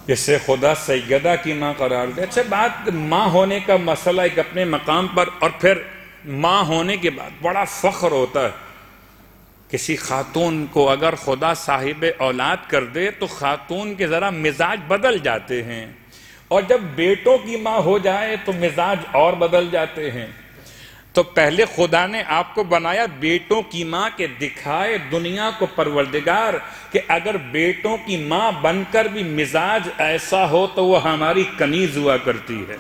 جسے خدا سیدہ کی ماں قرار دے. اچھا بات ماں ہونے کا مسئلہ ایک اپنے مقام پر، اور پھر ماں ہونے کے بعد بڑا فخر ہوتا ہے. کسی خاتون کو اگر خدا صاحب اولاد کر دے تو خاتون کے ذرا مزاج بدل جاتے ہیں، اور جب بیٹوں کی ماں ہو جائے تو مزاج اور بدل جاتے ہیں. تو پہلے خدا نے آپ کو بنایا بیٹوں کی ماں کے دکھائے دنیا کو پروردگار کہ اگر بیٹوں کی ماں بن کر بھی مزاج ایسا ہو تو وہ ہماری کنیز ہوا کرتی ہے.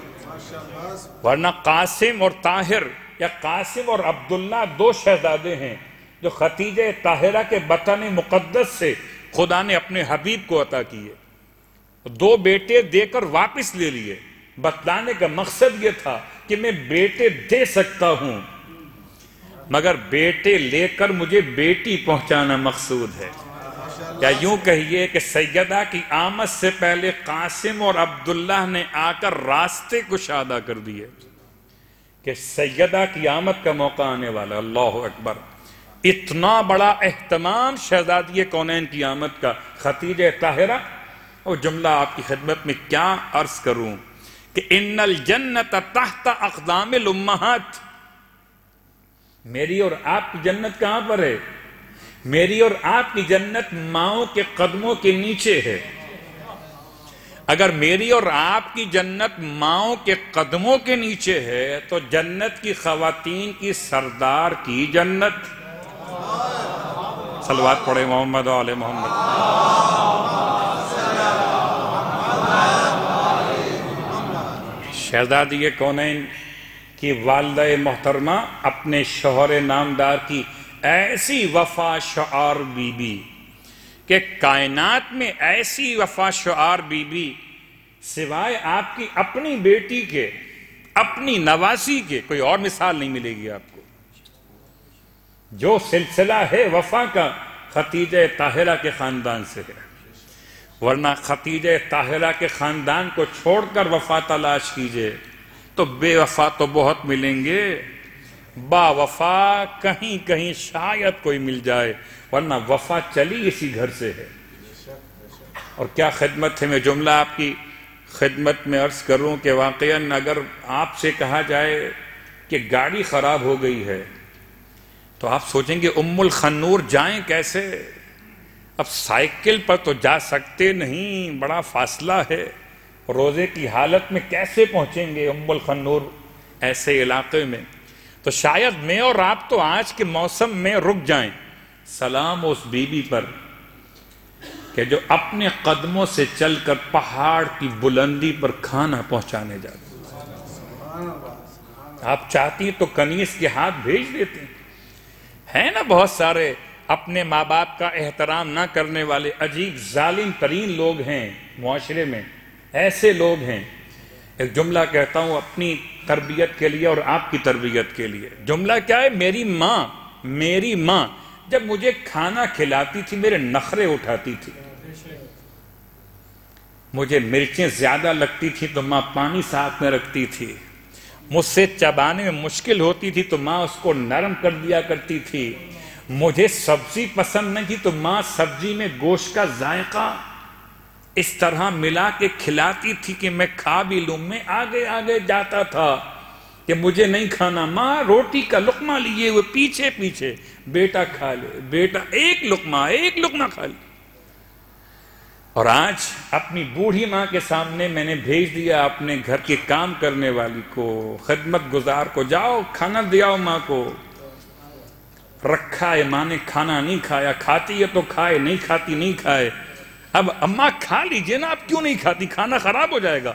ورنہ قاسم اور طاہر یا قاسم اور عبداللہ دو شہزادے ہیں جو ختیجہ طاہرہ کے بطن مقدس سے خدا نے اپنے حبیب کو عطا کیے. دو بیٹے دے کر واپس لے لیے. بتلانے کا مقصد یہ تھا کہ میں بیٹے دے سکتا ہوں مگر بیٹے لے کر مجھے بیٹی پہنچانا مقصود ہے. یا یوں کہیے کہ سیدہ کی آمد سے پہلے قاسم اور عبداللہ نے آ کر راستے کشادہ کر دیے کہ سیدہ کی آمد کا موقع آنے والا. اللہ اکبر. اتنا بڑا اہتمام شہزادی کونین کی آمد کا. ختیجہ طاہرہ، اور جملہ آپ کی خدمت میں کیا عرض کروں کہ ان الجنت تحت اقدام الامہات. میری اور آپ کی جنت کہاں پر ہے؟ میری اور آپ کی جنت ماؤں کے قدموں کے نیچے ہے. اگر میری اور آپ کی جنت ماؤں کے قدموں کے نیچے ہے تو جنت کی خواتین کی سردار کی جنت. صلوات پڑھے محمد وآل محمد. شہزادی کونین کی والدہ محترمہ اپنے شوہر نامدار کی ایسی وفا شعار بی بی کہ کائنات میں ایسی وفا شعار بی بی سوائے آپ کی اپنی بیٹی کے، اپنی نواسی کے کوئی اور مثال نہیں ملے گی آپ کو. جو سلسلہ ہے وفا کا ختیجہ طاہرہ کے خاندان سے ہے. ورنہ ختیجہ طاہرہ کے خاندان کو چھوڑ کر وفا تلاش کیجئے تو بے وفا تو بہت ملیں گے، با وفا کہیں کہیں شاید کوئی مل جائے، ورنہ وفا چلی اسی گھر سے ہے. اور کیا خدمت ہے. میں جملہ آپ کی خدمت میں عرض کروں کہ واقعاً اگر آپ سے کہا جائے کہ گاڑی خراب ہو گئی ہے تو آپ سوچیں گے ام الخنور جائیں کیسے. اب سائیکل پر تو جا سکتے نہیں، بڑا فاصلہ ہے. روزے کی حالت میں کیسے پہنچیں گے ام الخنور ایسے علاقے میں؟ تو شاید میں اور آپ تو آج کے موسم میں رک جائیں. سلام اس بی بی پر کہ جو اپنے قدموں سے چل کر پہاڑ کی بلندی پر کھانا پہنچانے جاتے. آپ چاہتی تو کنیز کے ہاتھ بھیج دیتے ہیں نا. بہت سارے اپنے ماں باپ کا احترام نہ کرنے والے عجیب ظالم ترین لوگ ہیں معاشرے میں. ایسے لوگ ہیں. ایک جملہ کہتا ہوں اپنی تربیت کے لیے اور آپ کی تربیت کے لیے. جملہ کیا ہے؟ میری ماں جب مجھے کھانا کھلاتی تھی میرے نخرے اٹھاتی تھی. مجھے مرچیں زیادہ لگتی تھی تو ماں پانی ساتھ میں رکھتی تھی. مجھ سے چبانے میں مشکل ہوتی تھی تو ماں اس کو نرم کر دیا کرتی تھی. مجھے سبزی پسند نہیں تھی تو ماں سبزی میں گوشت کا ذائقہ اس طرح ملا کے کھلاتی تھی کہ میں کھا بھی لوں. میں آگے آگے جاتا تھا کہ مجھے نہیں کھانا. ماں روٹی کا لقمہ لیے ہوئے پیچھے پیچھے، بیٹا کھا لے، بیٹا ایک لقمہ کھا لے. اور آج اپنی بوڑھی ماں کے سامنے میں نے بھیج دیا اپنے گھر کے کام کرنے والی کو، خدمت گزار کو، جاؤ کھانا دیاؤ ماں کو. رکھا ہے ماں نے، کھانا نہیں کھایا. کھاتی ہے تو کھائے، نہیں کھاتی نہیں کھائے. اب اماں کھا لیجئے نا، آپ کیوں نہیں کھاتی؟ کھانا خراب ہو جائے گا.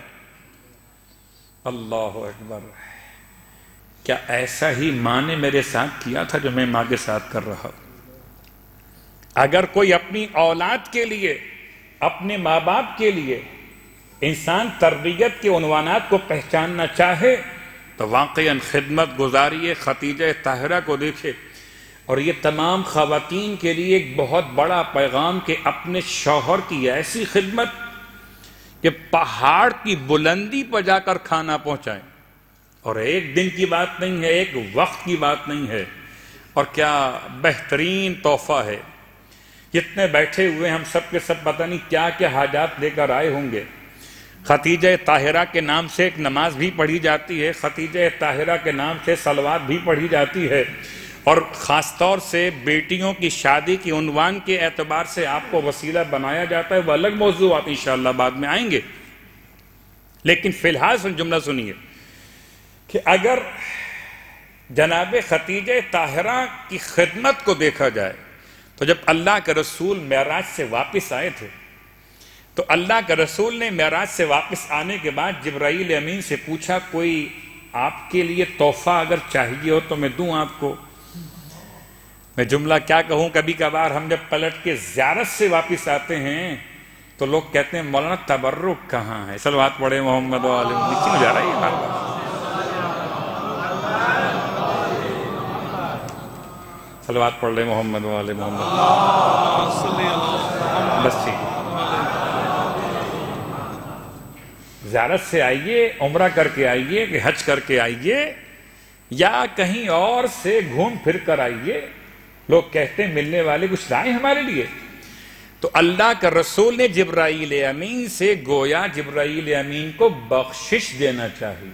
اللہ اکبر. کیا ایسا ہی ماں نے میرے ساتھ کیا تھا جو میں ماں کے ساتھ کر رہا ہوں؟ اگر کوئی اپنی اولاد کے لیے، اپنے ماں باپ کے لیے انسان تربیت کے عنوانات کو پہچاننا چاہے تو واقعاً خدمت گزاری خدیجہ طاہرہ کو دیکھے. اور یہ تمام خواتین کے لیے ایک بہت بڑا پیغام کہ اپنے شوہر کی ایسی خدمت کہ پہاڑ کی بلندی پر جا کر کھانا پہنچائیں. اور ایک دن کی بات نہیں ہے، ایک وقت کی بات نہیں ہے. اور کیا بہترین تحفہ ہے. جتنے بیٹھے ہوئے ہم سب کے سب پتہ نہیں کیا کیا حاجات لے کر آئے ہوں گے. خدیجہ طاہرہ کے نام سے ایک نماز بھی پڑھی جاتی ہے، خدیجہ طاہرہ کے نام سے صلوات بھی پڑھی جاتی ہے. اور خاص طور سے بیٹیوں کی شادی کی عنوان کے اعتبار سے آپ کو وسیلہ بنایا جاتا ہے. وہ الگ موضوعات انشاءاللہ بعد میں آئیں گے. لیکن فی الحال جملہ سنیے کہ اگر جناب خدیجہ طاہرہ کی خدمت کو دیکھا جائے تو جب اللہ کے رسول معراج سے واپس آئے تھے تو اللہ کے رسول نے معراج سے واپس آنے کے بعد جبرائیل امین سے پوچھا کوئی آپ کے لیے تحفہ اگر چاہیے ہو تو میں دوں آپ کو. میں جملہ کیا کہوں، کبھی کبھار ہم جب پلٹ کے زیارت سے واپس آتے ہیں تو لوگ کہتے ہیں مولانا تبرک کہاں ہے؟ صلوات پڑھے محمد و آل محمد. کیوں جا رہا ہے یہ بات؟ صلوات پڑھ لیں محمد و آل محمد. بس ٹھیک. زیارت سے آئیے، عمرہ کر کے آئیے کہ حج کر کے آئیے یا کہیں اور سے گھوم پھر کر آئیے، لوگ کہتے ہیں ملنے والے کچھ لائیں ہمارے لیے. تو اللہ کا رسول نے جبرائیل امین سے گویا جبرائیل امین کو بخشش دینا چاہیے،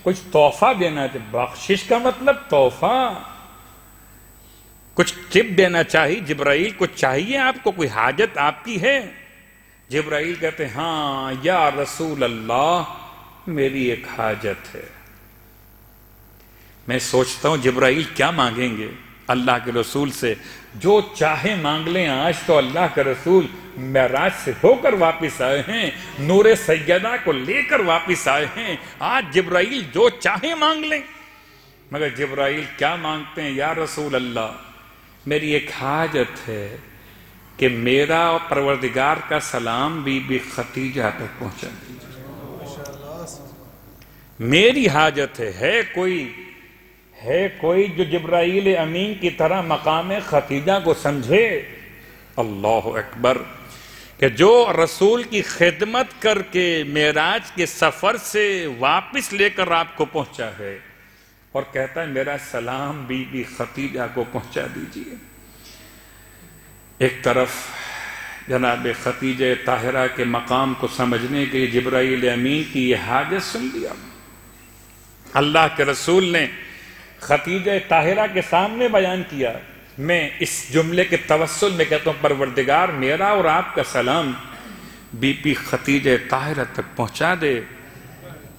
کچھ تحفہ دینا چاہیے. بخشش کا مطلب تحفہ، کچھ ٹپ دینا چاہیے. جبرائیل کچھ چاہیے آپ کو، کوئی حاجت آپ کی ہے؟ جبرائیل کہتے ہیں ہاں یا رسول اللہ میری ایک حاجت ہے. میں سوچتا ہوں جبرائیل کیا مانگیں گے اللہ کے رسول سے؟ جو چاہے مانگ لیں. آج تو اللہ کے رسول معراج سے ہو کر واپس آئے ہیں، نور سیدہ کو لے کر واپس آئے ہیں. آج جبرائیل جو چاہے مانگ لیں. مگر جبرائیل کیا مانگتے ہیں؟ یا رسول اللہ میری ایک حاجت ہے کہ میرا اور پروردگار کا سلام بی بی خدیجہ تک پہنچا دیجیے. میری حاجت ہے کوئی جو جبرائیل امین کی طرح مقام خدیجہ کو سمجھے؟ اللہ اکبر. کہ جو رسول کی خدمت کر کے معراج کے سفر سے واپس لے کر آپ کو پہنچا ہے اور کہتا ہے میرا سلام بی بی خدیجہ کو پہنچا دیجیے. ایک طرف جناب خدیجہ طاہرہ کے مقام کو سمجھنے کے جبرائیل امین کی یہ حاجت سن لیا. اللہ کے رسول نے خدیجہ طاہرہ کے سامنے بیان کیا. میں اس جملے کے توسل میں کہتا ہوں پروردگار میرا اور آپ کا سلام بی بی خدیجہ طاہرہ تک پہنچا دے.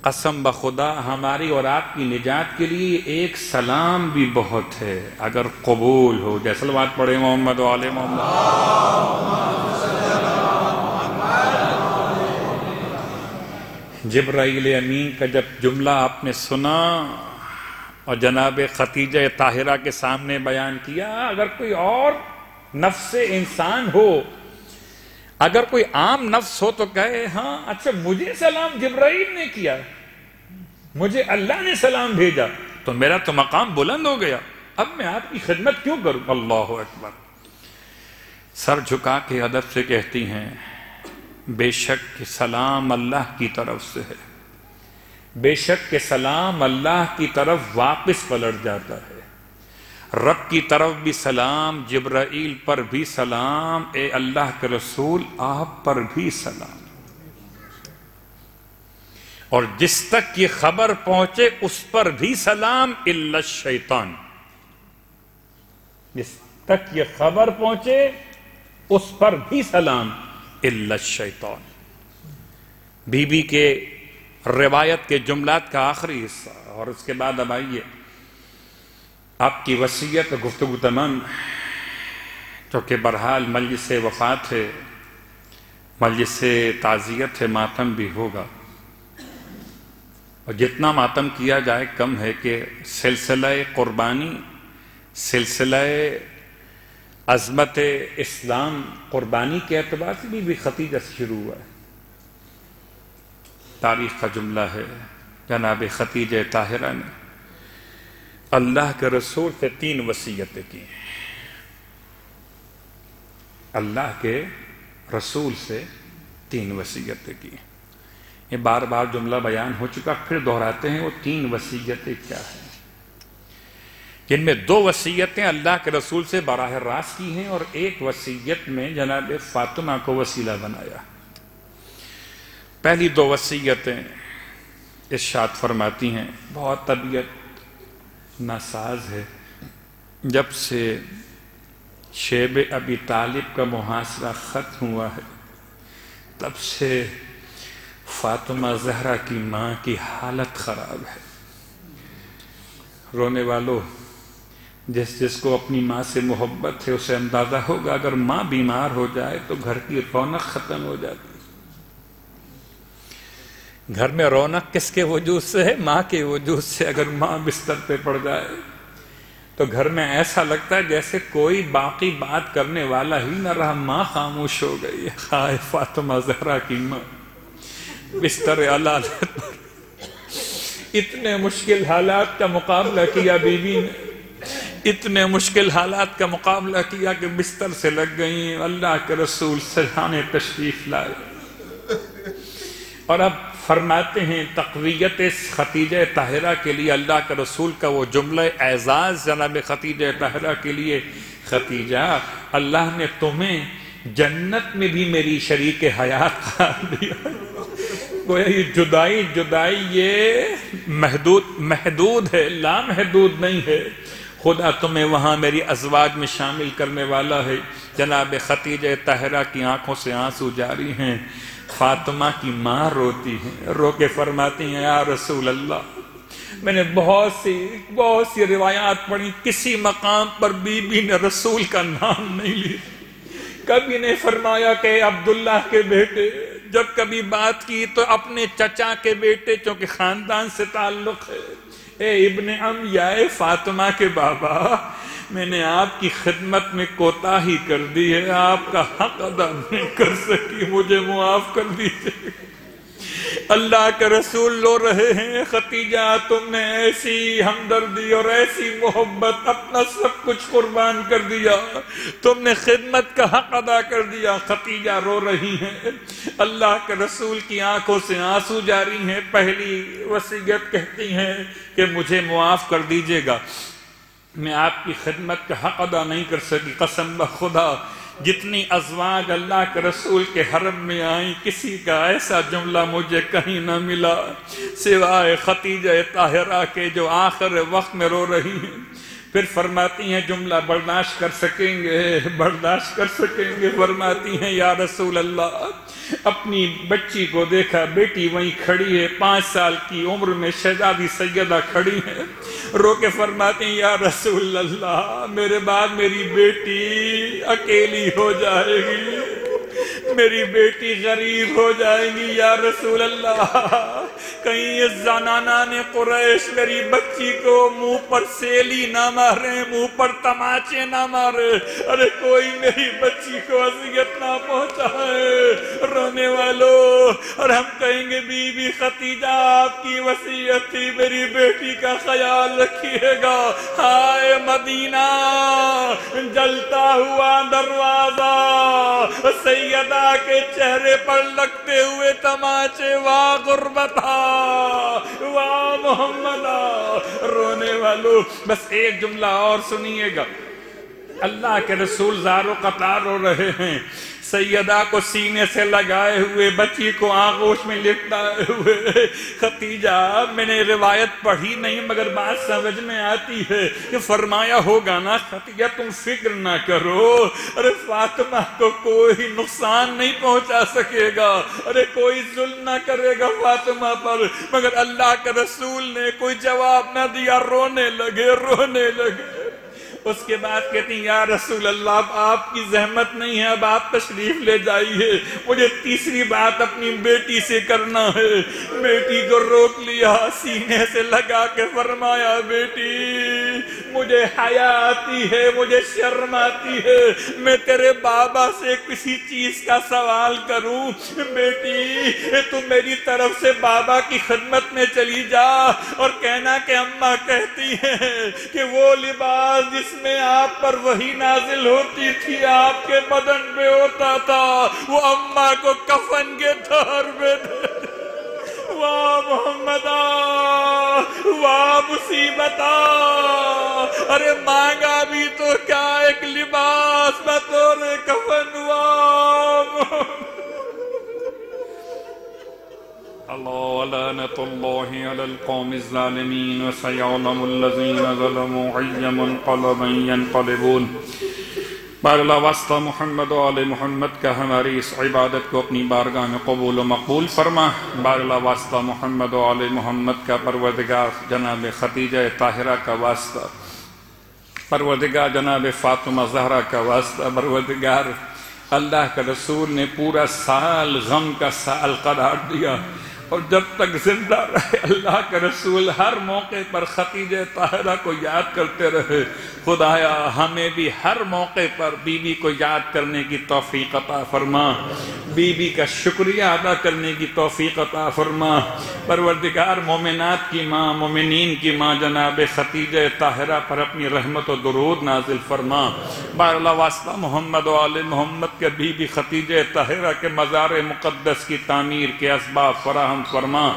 قسم بخدا ہماری اور آپ کی نجات کے لیے ایک سلام بھی بہت ہے اگر قبول ہو جائے. صلوات پڑھے محمد و آل محمد. جبرائیل امین کا جب جملہ آپ نے سنا اور جناب خدیجہ طاہرہ کے سامنے بیان کیا، اگر کوئی اور نفس انسان ہو، اگر کوئی عام نفس ہو تو کہے ہاں اچھا مجھے سلام جبرائیل نے کیا، مجھے اللہ نے سلام بھیجا، تو میرا تو مقام بلند ہو گیا، اب میں آپ کی خدمت کیوں کروں؟ اللہ اکبر۔ سر جھکا کے ادب سے کہتی ہیں بے شک کہ سلام اللہ کی طرف سے ہے، بے شک کہ سلام اللہ کی طرف واپس پلٹ جاتا ہے، رب کی طرف بھی سلام، جبرائیل پر بھی سلام، اے اللہ کے رسول آپ پر بھی سلام، اور جس تک یہ خبر پہنچے اس پر بھی سلام الا الشیطان، جس تک یہ خبر پہنچے اس پر بھی سلام الا الشیطان۔ بی بی کے روایت کے جملات کا آخری حصہ، اور اس کے بعد اب آئیے آپ کی وصیت گفتگو تمام، چونکہ برحال مجلس وفات ہے، مجلس تعزیت ہے، ماتم بھی ہوگا، اور جتنا ماتم کیا جائے کم ہے کہ سلسلہ قربانی، سلسلہ عظمت اسلام قربانی کے اعتبار سے بھی خدیجہ سے شروع ہوا ہے۔ تاریخ کا جملہ ہے جناب خدیجہ طاہرہ نے اللہ کے رسول سے 3 وصیتیں کی ہیں، اللہ کے رسول سے 3 وصیتیں کی ہیں۔ یہ بار بار جملہ بیان ہو چکا، پھر دہراتے ہیں وہ 3 وصیتیں کیا ہیں، جن میں 2 وصیتیں اللہ کے رسول سے براہ راست کی ہیں، اور ایک وصیت میں جناب فاطمہ کو وسیلہ بنایا۔ پہلی 2 وصیتیں ارشاد فرماتی ہیں، بہت طبیعت ناساز ہے، جب سے شیب ابی طالب کا محاصرہ ختم ہوا ہے تب سے فاطمہ زہرا کی ماں کی حالت خراب ہے۔ رونے والوں، جس کو اپنی ماں سے محبت ہے اسے اندازہ ہوگا اگر ماں بیمار ہو جائے تو گھر کی رونق ختم ہو جاتی ہے۔ گھر میں رونق کس کے وجود سے ہے؟ ماں کے وجود سے۔ اگر ماں بستر پہ پڑ جائے تو گھر میں ایسا لگتا ہے جیسے کوئی باقی بات کرنے والا ہی نہ رہا، ماں خاموش ہو گئی۔ خائے فاطمہ زہرا کی ماں بستر علالت پر اتنے مشکل حالات کا مقابلہ کیا، بی بی نے اتنے مشکل حالات کا مقابلہ کیا کہ بستر سے لگ گئیں۔ اللہ کے رسول سرحان تشریف لائے، اور اب فرماتے ہیں تقویت خدیجہ طاہرہ کے لیے اللہ کے رسول کا وہ جملہ اعزاز جناب خدیجہ طاہرہ کے لیے، خدیجہ اللہ نے تمہیں جنت میں بھی میری شریک حیات قرار دیا۔ گویا یہ جدائی یہ محدود ہے، لامحدود نہیں ہے۔ خدا تمہیں وہاں میری ازواج میں شامل کرنے والا ہے۔ جناب خدیجہ طاہرہ کی آنکھوں سے آنسو جاری ہیں، فاطمہ کی ماں روتی ہیں، رو کے فرماتی ہیں یا رسول اللہ، میں نے بہت سی روایات پڑھی، کسی مقام پر بی بی نے رسول کا نام نہیں لیا، کبھی نے فرمایا کہ عبداللہ کے بیٹے، جب کبھی بات کی تو اپنے چچا کے بیٹے، چونکہ خاندان سے تعلق ہے، اے ابن ام یا اے فاطمہ کے بابا، میں نے آپ کی خدمت میں کوتاہی کر دی ہے، آپ کا حق ادا نہیں کر سکی، مجھے معاف کر دیجیے۔ اللہ کے رسول رو رہے ہیں، خدیجہ تم نے ایسی ہمدردی اور ایسی محبت، اپنا سب کچھ قربان کر دیا، تم نے خدمت کا حق ادا کر دیا۔ خدیجہ رو رہی ہیں، اللہ کے رسول کی آنکھوں سے آنسو جاری ہیں۔ پہلی وصیت کہتی ہیں کہ مجھے معاف کر دیجیے گا، میں آپ کی خدمت کا حق ادا نہیں کر سکی، قسم بخدا جتنی ازواج اللہ کے رسول کے حرم میں آئیں کسی کا ایسا جملہ مجھے کہیں نہ ملا سوائے خدیجہ طاہرہ کے، جو آخر وقت میں رو رہی ہیں۔ پھر فرماتی ہیں جملہ برداشت کر سکیں گے، فرماتی ہیں یا رسول اللہ، اپنی بچی کو دیکھا، بیٹی وہیں کھڑی ہے، 5 سال کی عمر میں شہزادی سیدہ کھڑی ہے، رو کے فرماتی ہیں یا رسول اللہ، میرے بعد میری بیٹی اکیلی ہو جائے گی، میری بیٹی غریب ہو جائے گی یا رسول اللہ، کہیں یہ زنانان قریش میری بچی کو منہ پر سیلی نہ مارے، منہ پر تماچے نہ مارے، ارے کوئی میری بچی کو اذیت نہ پہنچائے۔ رونے والوں، اور ہم کہیں گے بی بی ختیجہ آپ کی وصیت تھی میری بیٹی کا خیال رکھیے گا۔ ہائے مدینہ، جلتا ہوا دروازہ، سیدہ کے چہرے پر لگتے ہوئے تماچے، واہ غربتہ، واہ محمدہ۔ رونے والوں، بس ایک جملہ اور سنیے گا، اللہ کے رسول زار و قطار رو رہے ہیں، سیدہ کو سینے سے لگائے ہوئے، بچی کو آغوش میں لٹائے ہوئے۔ ختیجہ، میں نے روایت پڑھی نہیں مگر بات سمجھ میں آتی ہے کہ فرمایا ہوگا نا ختیجہ تم فکر نہ کرو، ارے فاطمہ کو کوئی نقصان نہیں پہنچا سکے گا، ارے کوئی ظلم نہ کرے گا فاطمہ پر، مگر اللہ کے رسول نے کوئی جواب نہ دیا، رونے لگے رونے لگے۔ اس کے بعد کہتی ہیں یا رسول اللہ اب آپ کی زحمت نہیں ہے، اب آپ تشریف لے جائیے، مجھے تیسری بات اپنی بیٹی سے کرنا ہے۔ بیٹی کو روک لیا، سینے سے لگا کے فرمایا بیٹی مجھے حیا آتی ہے، مجھے شرم آتی ہے، میں تیرے بابا سے کسی چیز کا سوال کروں؟ بیٹی تو میری طرف سے بابا کی خدمت میں چلی جا اور کہنا کہ اماں کہتی ہیں کہ وہ لباس جس میں آپ پر وحی نازل ہوتی تھی آپ کے بدن پہ ہوتا تھا، وہ اماں کو کفن کے طور پہ دے۔ واہ محمدہ، واہ مصیبتہ، ارے مانگا بھی تو کیا ایک لباس بطور کفن۔ واہ اللہ لعنت اللہ علی القوم الظالمین وسیعلم الذین ظلموا ای منقلب ینقلبون۔ بار اللہ واسطہ محمد و آل محمد کا ہماری اس عبادت کو اپنی بارگاہ میں قبول و مقبول فرما۔ بار اللہ واسطہ محمد و آل محمد کا پروردگار جناب ختیجہ طاہرہ کا واسطہ، پروردگار جناب فاطمہ زہرا کا واسطہ، پروردگار اللہ کا رسول نے پورا سال غم کا سال قرار دیا، اور جب تک زندہ رہے اللہ کا رسول ہر موقع پر ختیجہ طاہرہ کو یاد کرتے رہے۔ خدایا ہمیں بھی ہر موقع پر بی بی کو یاد کرنے کی توفیق عطا فرما، بی بی کا شکریہ ادا کرنے کی توفیق عطا فرما۔ پروردگار مومنات کی ماں، مومنین کی ماں جناب ختیجہ طاہرہ پر اپنی رحمت و درود نازل فرما۔ بار اللہ واسطہ محمد و آل محمد کے بی بی ختیجہ طاہرہ کے مزار مقدس کی تعمیر کے اسباب فراہم فرما۔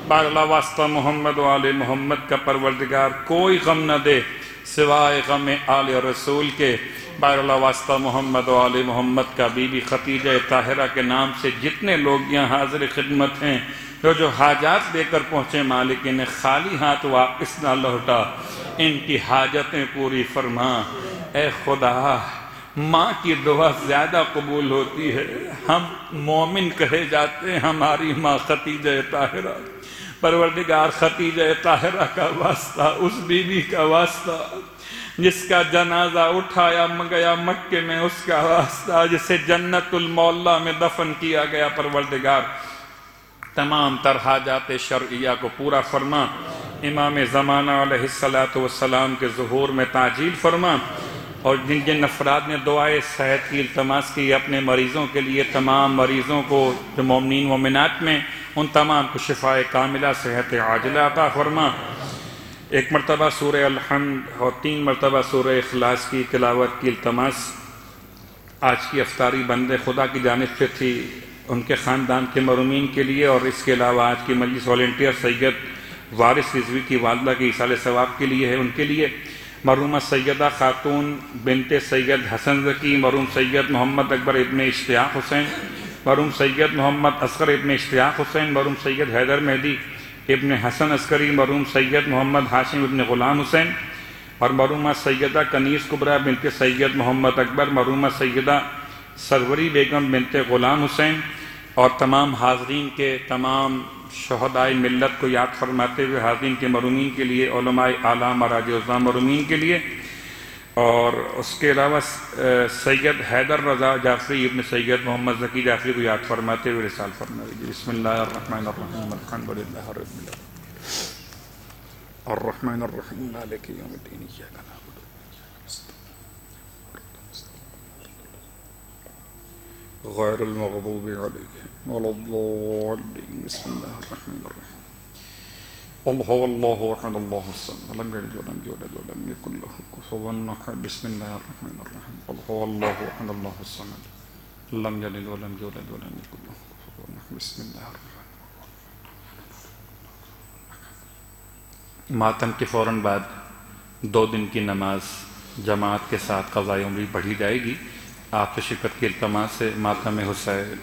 بار اللہ واسطہ محمد و آل محمد کا پروردگار کوئی غم نہ دے سوائے غم آل رسول کے۔ بار اللہ واسطہ محمد و آل محمد کا بی بی ختیجہ طاہرہ کے نام سے جتنے لوگ یہاں حاضر خدمت ہیں، جو حاجات لے کر پہنچے، مالک انہیں خالی ہاتھ واپس نہ لوٹا، ان کی حاجتیں پوری فرما۔ اے خدا، ماں کی دعا زیادہ قبول ہوتی ہے، ہم مومن کہے جاتے ہیں، ہماری ماں ختیجہ طاہرہ، پروردگار ختیجہ طاہرہ کا واسطہ، اس بی بی کا واسطہ جس کا جنازہ اٹھایا گیا مکے میں، اس کا واسطہ جسے جنت المعلا میں دفن کیا گیا، پروردگار تمام تر حاجات شرعیہ کو پورا فرما۔ امام زمانہ علیہ السلام کے ظہور میں تعجیل فرما، اور جن جن افراد نے دعائے صحت کی التماس کی اپنے مریضوں کے لیے، تمام مریضوں کو جو مومنین مومنات میں، ان تمام کو شفاء کاملہ صحت عاجلہ عطا فرما۔ ایک مرتبہ سورہ الحمد اور 3 مرتبہ سورہ اخلاص کی تلاوت کی التماس آج کی افطاری بندے خدا کی جانب سے تھی، ان کے خاندان کے مرحومین کے لیے، اور اس کے علاوہ آج کی مجلس والنٹیئر سید وارث رضوی کی والدہ کی ایصال ثواب کے لیے ہے، ان کے لیے مرحومہ سیدہ خاتون بنت سید حسن ذکی، مرحوم سید محمد اکبر ابن اشتیاق حسین، مرحوم سید محمد اصغر ابن اشتیاق حسین، مرحوم سید حیدر مہدی ابن حسن عسکری، مرحوم سید محمد ہاشم ابن غلام حسین، اور مرحومہ سیدہ کنیز کبریٰ بنت سید محمد اکبر، مرحومہ سیدہ سروری بیگم بنت غلام حسین، اور تمام حاضرین کے تمام شہدائے ملت کو یاد فرماتے ہوئے حاضرین کے مرحومین کے لیے، علماء اعلیٰ مراجع عظام مرحومین کے لیے اور اس کے علاوہ سید حیدر رضا جعفری ابن سید محمد ذکی جعفری کو یاد فرماتے ہوئے رسال فرمائیے. بسم اللہ الرحمن الرحیم الحمد للہ رب العالمین الرحمن الرحیم مالک یوم الدین ایاک نعبد غیر المغضوب علیہم ولا الضالین. بسم اللہ الرحمن الرحیم قل هو الله احد الله الصمد لم يلد ولم يولد ولم يكن له كفوا احد. بسم الله الرحمن الرحيم قل هو الله احد الله الصمد لم يلد ولم يولد ولم يكن له كفوا احد. بسم الله الرحمن الرحيم. ماتم کے فوراً بعد 2 دن کی نماز جماعت کے ساتھ قضائے عمری پڑھی جائے گی. آپ کی شرکت کی التماس ہے. ماتم حسین